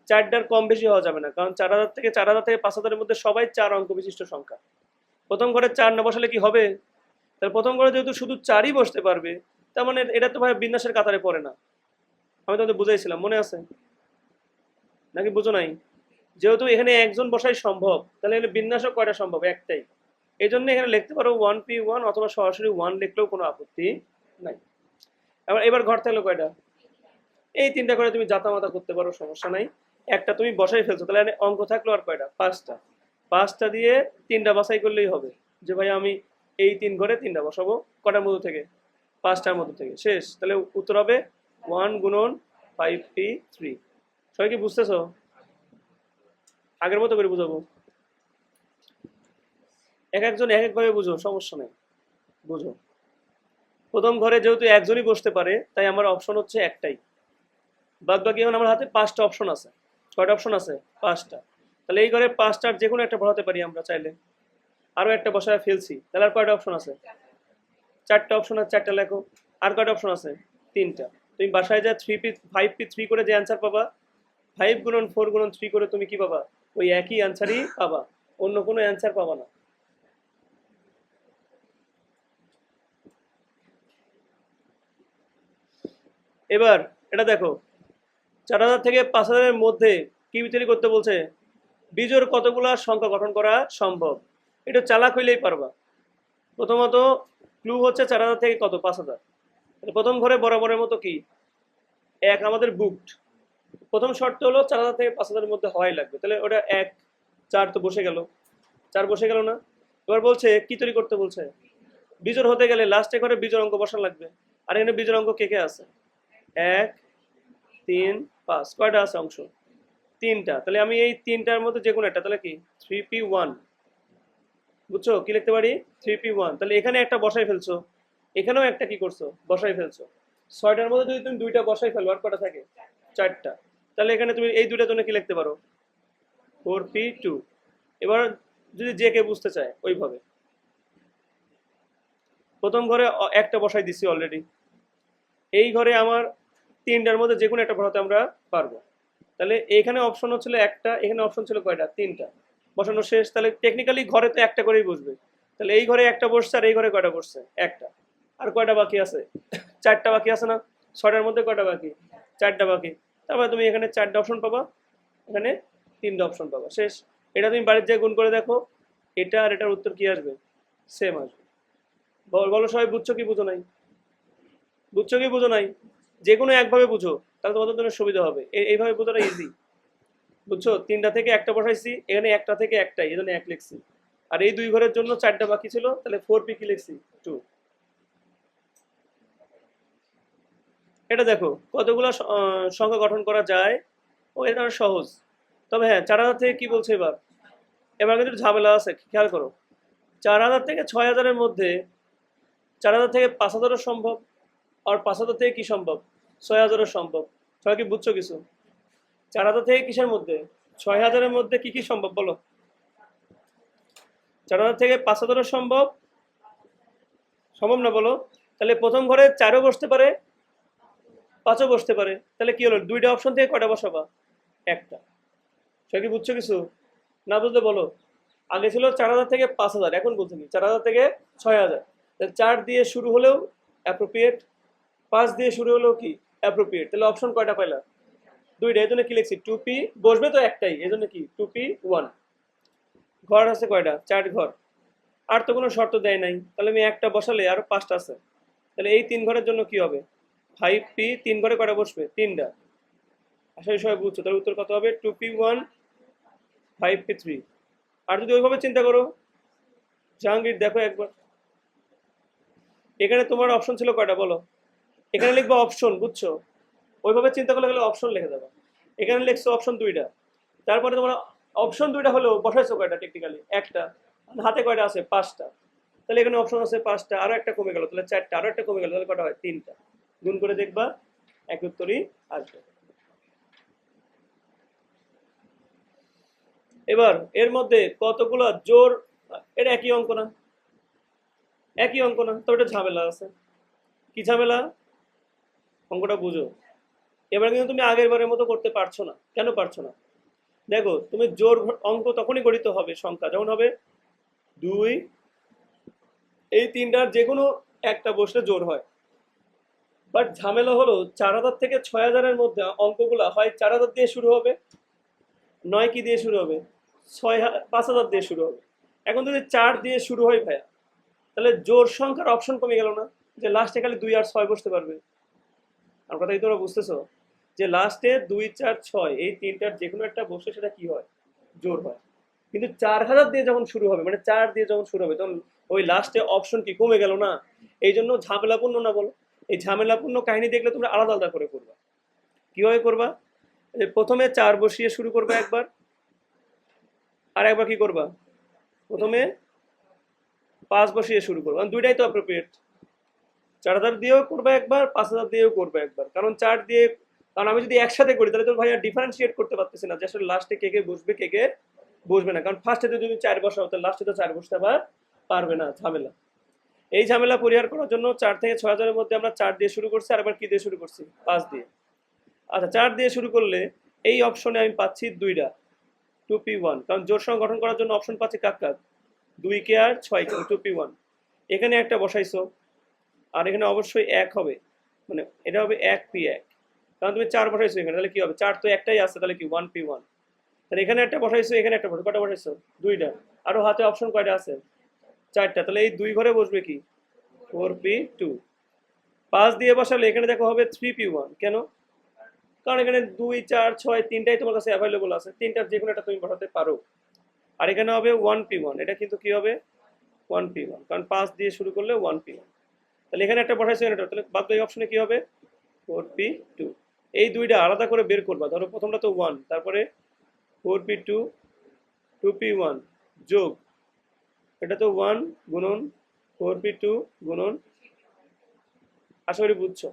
4টার কম বেশি হওয়া যাবে না, কারণ 4000 থেকে 5000 মধ্যে সবাই 4 অঙ্ক বিশিষ্ট সংখ্যা। প্রথম ঘরে 4 না বসালে কি হবে? তাহলে প্রথম ঘরে যেহেতু শুধু 4ই বসতে পারবে, তার মানে এটা তো ভাই বিন্যাসের কাতারে পড়ে না। আমি তোমাদের বুঝাইছিলাম, মনে আছে নাকি বুঝো নাই? যেহেতু এখানে একজন বসাই সম্ভব, তাহলে এখানে বিন্যাসও কয়টা সম্ভব? একটাই। এই জন্য এখানে লিখতে পারো 1p1, অথবা সরাসরি 1 লিখলেও কোনো আপত্তি নাই। এবার ঘর থাকলো কয়টা? এই 3টা করে তুমি জাতামাতা করতে পারো, সমস্যা নাই। একটা তুমি বসাই ফেলছো, তাহলে এখানে অঙ্ক থাকলো আর কয়টা? 5টা। 5টা দিয়ে 3টা বাছাই করলেই হবে, যে ভাই আমি এই 3 ঘরে 3টা বসাবো। কটার মধ্যে থেকে? 5টার মধ্যে থেকে। শেষ। তাহলে উত্তর হবে 1 গুণন 5p3। সবাই কি বুঝতেছো? আগের মতো করে বুঝাবো? এক একজন এক একভাবে বুঝো, সমস্যা নেই, বুঝো। প্রথম ঘরে যেহেতু একজনই বসতে পারে, তাই আমার অপশন হচ্ছে একটাই। বাদ বাকি এখন আমার হাতে 5টা অপশন আছে। কয়টা অপশন আছে? 5টা। তাহলে এই ঘরে 5টার যে কোনো একটা বসাতে পারি আমরা চাইলে। আরো একটা বসায় ফেলছি, তাহলে আর কয়টা অপশন আছে? 4টা অপশন আছে, 4টা লেখো। আর কয়টা অপশন আছে? 3টা। তুমি বাসায় যা 5p3 করে যে অ্যান্সার পাবা, 5 গুণন 4 গুণন 3 করে তুমি কি পাবা? ওই একই অ্যান্সারই পাবা, অন্য কোনো অ্যান্সার পাবা না। এবার এটা দেখো, 4000 থেকে 5000 মধ্যে কি তৈরি করতে বলছে? বিজোড় কতগুলা সংখ্যা গঠন করা সম্ভব? এটা চালাক হইলেই পারবা। প্রথমত ক্লু হচ্ছে 4000 থেকে কত? 5000। প্রথম ঘরে বরাবরের মতো কি এক আমাদের বুকড। প্রথম শর্ত হলো 4000 থেকে 5000 মধ্যে হওয়াই লাগবে, তাহলে ওটা 1 4 তো বসে গেল। 4 বসে গেল না? এবার বলছে কি তৈরি করতে বলছে? বিজোড় হতে গেলে লাস্টে ঘরে বিজোড় অঙ্ক বসানো লাগবে। আর এখানে বিজোড় অঙ্ক কে কে আছে? 1 3 5। কয়টা আছে অংশ? 3টা। তাহলে আমি এই 3টার মধ্যে যে কোনো একটা, তাহলে কি 3p1। বুঝছো কি লিখতে পারি? 3p1। তাহলে এখানে একটা বসাই ফেলছো, এখানেও একটা কি করছো? বসাই ফেলছো। 6টার মধ্যে যদি তুমি 2টা বসাই ফেলো, আর কটা থাকে? 4টা। তাহলে এখানে তুমি এই দুটার জন্য কি লিখতে পারো? 4p2। এবার যদি যে কে বুঝতে চায় ওইভাবে, প্রথম ঘরে একটা বসাই দিছি অলরেডি। এই ঘরে আমার 3টার মধ্যে যে কোনো একটা বসাতে আমরা পারবো। তাহলে এখানে অপশন ছিল একটা, এখানে অপশন ছিল কয়টা? 3টা। বসানো শেষ। তাহলে টেকনিক্যালি ঘরে তো একটা করেই বসবে। তাহলে এই ঘরে একটা বসছে, আর এই ঘরে কয়টা বসছে? একটা। আর কয়টা বাকি আছে? 4টা বাকি আছে না? 6টার মধ্যে কয়টা বাকি? 4টা বাকি। তারপরে তুমি এখানে 4টা অপশন পাবা, এখানে 3টা অপশন পাবা। শেষ। এটা তুমি বাড়ির যেয়ে গুণ করে দেখো, এটা আর এটার উত্তর কি আসবে? সেম আসবে। বলো সবাই, বুঝছো কি বুঝো নাই? বুঝছো কি বুঝো নাই? যে কোনো একভাবে বুঝো, তাহলে তোমাদের জন্য সুবিধা হবে। এইভাবে বোঝাটা ইজি। বুঝছো? 3টা থেকে একটা বসাইছি, এখানে একটা থেকে একটাই, এই জন্য 1 লিখছি। আর এই 2 ঘরের জন্য 4টা বাকি ছিল, তাহলে 4p কি লিখছি? 2। এটা দেখো কতগুলো সংখ্যা গঠন করা যায়। ও এটা সহজ। তবে হ্যাঁ, 4000 থেকে কি বলছে এবার? এবার কিন্তু ঝামেলা আছে, খেয়াল করো। 4000 থেকে 6000-এর মধ্যে 4000 থেকে 5000-ও সম্ভব, আর 5000 থেকে কি সম্ভব? 6000-ও সম্ভব। সবাই কি বুঝছো কিছু? 4000 থেকে কিসের মধ্যে? 6000-এর মধ্যে কি কি সম্ভব বলো? 4000 থেকে 5000-ও সম্ভব। সম্ভব না বলো? তাহলে প্রথম ঘরে 4ও বসতে পারে, 5ও বসতে পারে। তাহলে কি হলো? 2টা অপশন থেকে কয়টা বসাবা? একটা। সবাই কি বুঝছো কিছু? না বুঝলে বলো। আগে ছিল 4000 থেকে 5000, এখন বলছে কি 4000 থেকে 6000। 4 দিয়ে শুরু হলেও অ্যাপ্রোপ্রিয়েট, 5 দিয়ে শুরু হলেও কি অ্যাপ্রোপ্রিয়েট। তাহলে অপশন কয়টা পাইলা? দুইটা, এই জন্য কি লিখছি 2p, বসবে তো একটাই, এই জন্য কি 2p1। ঘর আছে কয়টা? 4 ঘর। আর তো কোনো শর্ত দেয় নাই, তাহলে আমি একটা বসালে আরো 5টা আছে, তাহলে এই 3 ঘরের জন্য কি হবে 5p, 3 ঘরে কয়টা বসবে? 3টা। আশা করি সবাই বুঝছো, তাহলে উত্তর কত হবে? 2p1 5p3। আর যদি ওইভাবে চিন্তা করো, জাহাঙ্গীর দেখো একবার, এখানে তোমার অপশন ছিল কয়টা বলো? এখানে লিখবা অপশন, বুঝছো? ওইভাবে চিন্তা করলে গেলে অপশন লিখে দেবা। এখানে লিখছো অপশন 2টা, তারপরে তোমার অপশন 2টা হলেও বসাইছো কয়টা? টেকনিক্যালি একটা। হাতে কয়টা আছে? 5টা। তাহলে এখানে অপশন আছে 5টা, আরো একটা কমে গেল, তাহলে 4টা, আরো একটা কমে গেল, তাহলে কটা হয়? 3টা। গুণ করে দেখবা এক উত্তরই আসবে। এবার এর মধ্যে কতগুলো জোর, এটা একই অঙ্ক না? একই অঙ্ক না তো, এটা ঝামেলা আছে। কি ঝামেলা? অঙ্কটা বুঝো। এবার কিন্তু তুমি আগের বারের মতো করতে পারছো না। কেন পারছো না? দেখো, তুমি জোর অঙ্ক তখনই গঠিত হবে সংখ্যা যখন হবে 2, এই 3টার যে কোনো একটা বসলে জোর হয়। বাট ঝামেলা হলো 4000 থেকে 6000-এর মধ্যে অঙ্কগুলা হয় 4000 দিয়ে শুরু হবে, নয় কি দিয়ে শুরু হবে? 5000 দিয়ে শুরু হবে। এখন যদি 4 দিয়ে শুরু হয় ভাইয়া, তাহলে জোর সংখ্যার অপশন কমে গেল না? যে লাস্টে খালি 2 আর 6 বসতে পারবে। আমার কথা কি তোমরা বুঝতেছো? যে লাস্টে 2, 4, 6 এই 3টার যে কোনো একটা বসে সেটা কি হয়? জোর হয়। কিন্তু 4000 দিয়ে যখন শুরু হবে, মানে 4 দিয়ে যখন শুরু হবে, তখন ওই লাস্টে অপশন কি কমে গেল না? এই জন্য ঝামেলাপূর্ণ না বলো? এই ঝামেলাপূর্ণ কাহিনী দেখলে তোমরা আলাদা আলাদা করে করবা। কিভাবে করবা? প্রথমে 4 বসিয়ে শুরু করবে একবার, আর একবার কি করবা? প্রথমে 5 বসিয়ে শুরু করবা, দুইটাই তো অ্যাপ্রোপ্রিয়েট। 4000 দিয়েও করবে একবার, 5000 দিয়েও করবে একবার, কারণ 4 দিয়ে, কারণ আমি যদি একসাথে করি তাহলে তো ভাইয়া ডিফারেন্সিয়েট করতে পারতেছি না যে আসলে লাস্টে কে কে বসবে কে কে বসবে না, কারণ ফার্স্টে যদি তুমি 4 বসাও তাহলে লাস্টে তো 4 বসতে আবার পারবে না, ঝামেলা। এই ঝামেলা পরিহার করার জন্য 4 থেকে 6000-এর মধ্যে আমরা 4 দিয়ে শুরু করছি, আর আবার কি দিয়ে শুরু করছি? 5 দিয়ে। আচ্ছা, 4 দিয়ে শুরু করলে এই অপশনে আমি পাচ্ছি 2টা, 2p1, কারণ জোড় সংখ্যা গঠন করার জন্য অপশন পাচ্ছি কাক কাক? 2 কে আর 6 কে, 2p1। এখানে একটা বসাইছো, আর এখানে অবশ্যই 1 হবে, মানে এটা হবে 1p1, কারণ তুমি 4 বসাইছো এখানে, তাহলে কি হবে? 4 তো একটাই আছে, তাহলে কি 1p1। তাহলে এখানে একটা বসাইছো, এখানে একটা বসাইছো, কটা বসাইছো? 2টা। আরো হাতে অপশন কয়টা আছে? 4টা। তাহলে এই 2 ঘরে বসবে কি? 4p2। 5 দিয়ে বসালে এখানে দেখো হবে 3p1। কেন? কারণ এখানে 2, 4, 6 তিনটাই তোমার কাছে অ্যাভেলেবল আছে, তিনটার যে কোনো একটা তুমি বসাতে পারো। আর এখানে হবে 1p1, এটা কিন্তু কি হবে? 1p1, কারণ 5 দিয়ে শুরু করলে 1p1। তাহলে এখানে একটা বসাইছো, এখানে একটা, তাহলে বাদ বাকি অপশনে কি হবে? 4p2। এই দুইটা আলাদা করে বের করবা। ধরো প্রথমটা তো 1, তারপরে 4p2, 2p1 যোগ, এটা তো 1 গুণন 4p2 গুণন, আশা করি বুঝছো।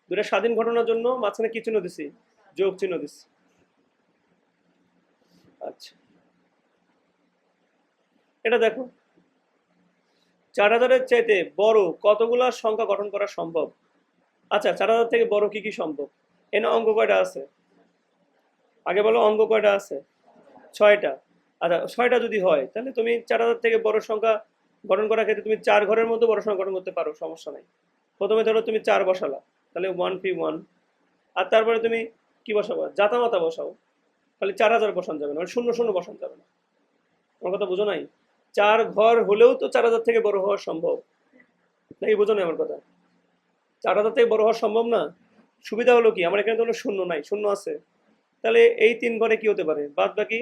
দুটা স্বাধীন ঘটনার জন্য মাঝখানে কি চিহ্ন দিছি? যোগ চিহ্ন দিছি। আচ্ছা, এটা দেখো 4000-এর চাইতে বড় কতগুলা সংখ্যা গঠন করা সম্ভব? আচ্ছা, 4000 থেকে বড় কি কি সম্ভব? এনে অঙ্ক কয়টা আছে? আগে বলো, অঙ্ক কয়টা আছে? 6টা। আচ্ছা, 6টা যদি হয় তাহলে তুমি 4000 থেকে বড় সংখ্যা গঠন করার ক্ষেত্রে তুমি 4 ঘরের মধ্যে বড় সংখ্যা গঠন করতে পারো, সমস্যা নাই। প্রথমে ধরো তুমি 4 বসালা, তাহলে 1p1। আর তারপরে তুমি কি বসাবো? জাতামাতা বসাও, তাহলে 4000 বসানো যাবে না, মানে 0 0 বসানো যাবে না। আমার কথা বুঝো নাই? 4 ঘর হলেও তো 4000 থেকে বড় হওয়া সম্ভব, নাকি বুঝো নাই আমার কথা? 4000 থেকে বড় হওয়া সম্ভব না। সুবিধা হলো কি, আমার এখানে তো কোনো শূন্য নাই, শূন্য আছে, তাহলে এই 3 ঘরে কি হতে পারে? বাদ বাকি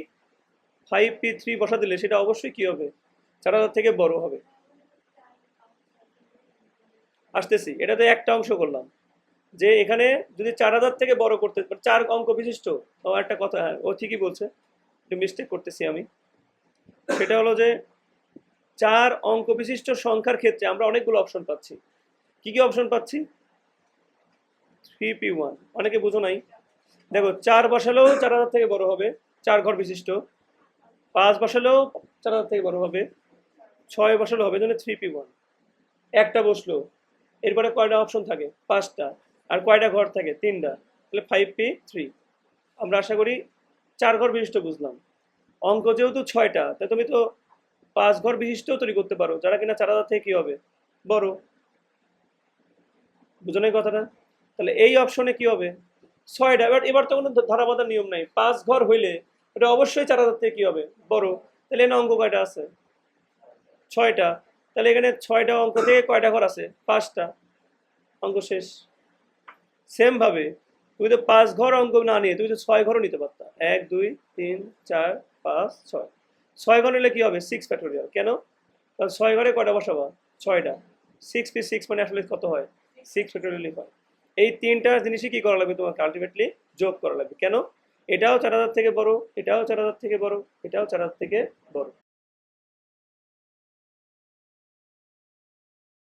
5p3 বসা দিলে সেটা অবশ্যই কি হবে? 4000 থেকে বড় হবে। আসতেছি, এটাতে একটা অংশ করলাম যে এখানে যদি 4000 থেকে বড় করতে, 4 অঙ্ক বিশিষ্ট, ও একটা কথা, হ্যাঁ ও ঠিকই বলছে, একটু মিস্টেক করতেছি আমি। সেটা হলো যে 4 অঙ্ক বিশিষ্ট সংখ্যার ক্ষেত্রে আমরা অনেকগুলো অপশন পাচ্ছি। কি কি অপশন পাচ্ছি? 3p1, অনেকে বুঝো নাই। দেখো, 4 বসালেও 4000 থেকে বড় হবে, 4 ঘর বিশিষ্ট। 5 বসালেও 4000 থেকে বড় হবে, 6 বসালেও হবে, জন্য 3p1। একটা বসলো, এরপরে কয়টা অপশন থাকে? 5টা। আর কয়টা ঘর থাকে? 3টা। তাহলে 5p3। আমরা আশা করি 4 ঘর বিশিষ্ট বুঝলাম। অঙ্ক যেহেতু 6টা, তাই তুমি তো 5 ঘর বিশিষ্ট তৈরি করতে পারো, যারা কিনা 4000 থেকে কি হবে? বড়। বুঝো না এই কথাটা? তাহলে এই অপশনে কি হবে? ছয়টা। এবার তো কোনো ধারাবাধা নিয়ম নাই, 5 ঘর হইলে এটা অবশ্যই 4000 থেকে কি হবে, বড়। তাহলে এখানে অঙ্ক কয়টা আছে, 6টা। তাহলে এখানে 6টা অঙ্ক থেকে কয়টা ঘর আছে, 5টা, অঙ্ক শেষ। সেম ভাবে তুমি তো 5 ঘর অঙ্ক না নিয়ে তুমি তো 6 ঘরও নিতে পারতা, 1 2 3 4 5 6। 6 ঘর নিলে কি হবে, 6 ফ্যাক্টোরিয়াল। কেন, কারণ 6 ঘরে কয়টা বসাবা, 6টা। 6 মানে আসলে কত হয়, 6 ফ্যাক্টোরিয়ালই হয়। এই তিনটা জিনিসই কি করা লাগবে তোমাকে, আলটিমেটলি যোগ করা লাগবে। কেন, এটাও 4000 থেকে বড়, এটাও 4000 থেকে বড়, এটাও 4000 থেকে বড়।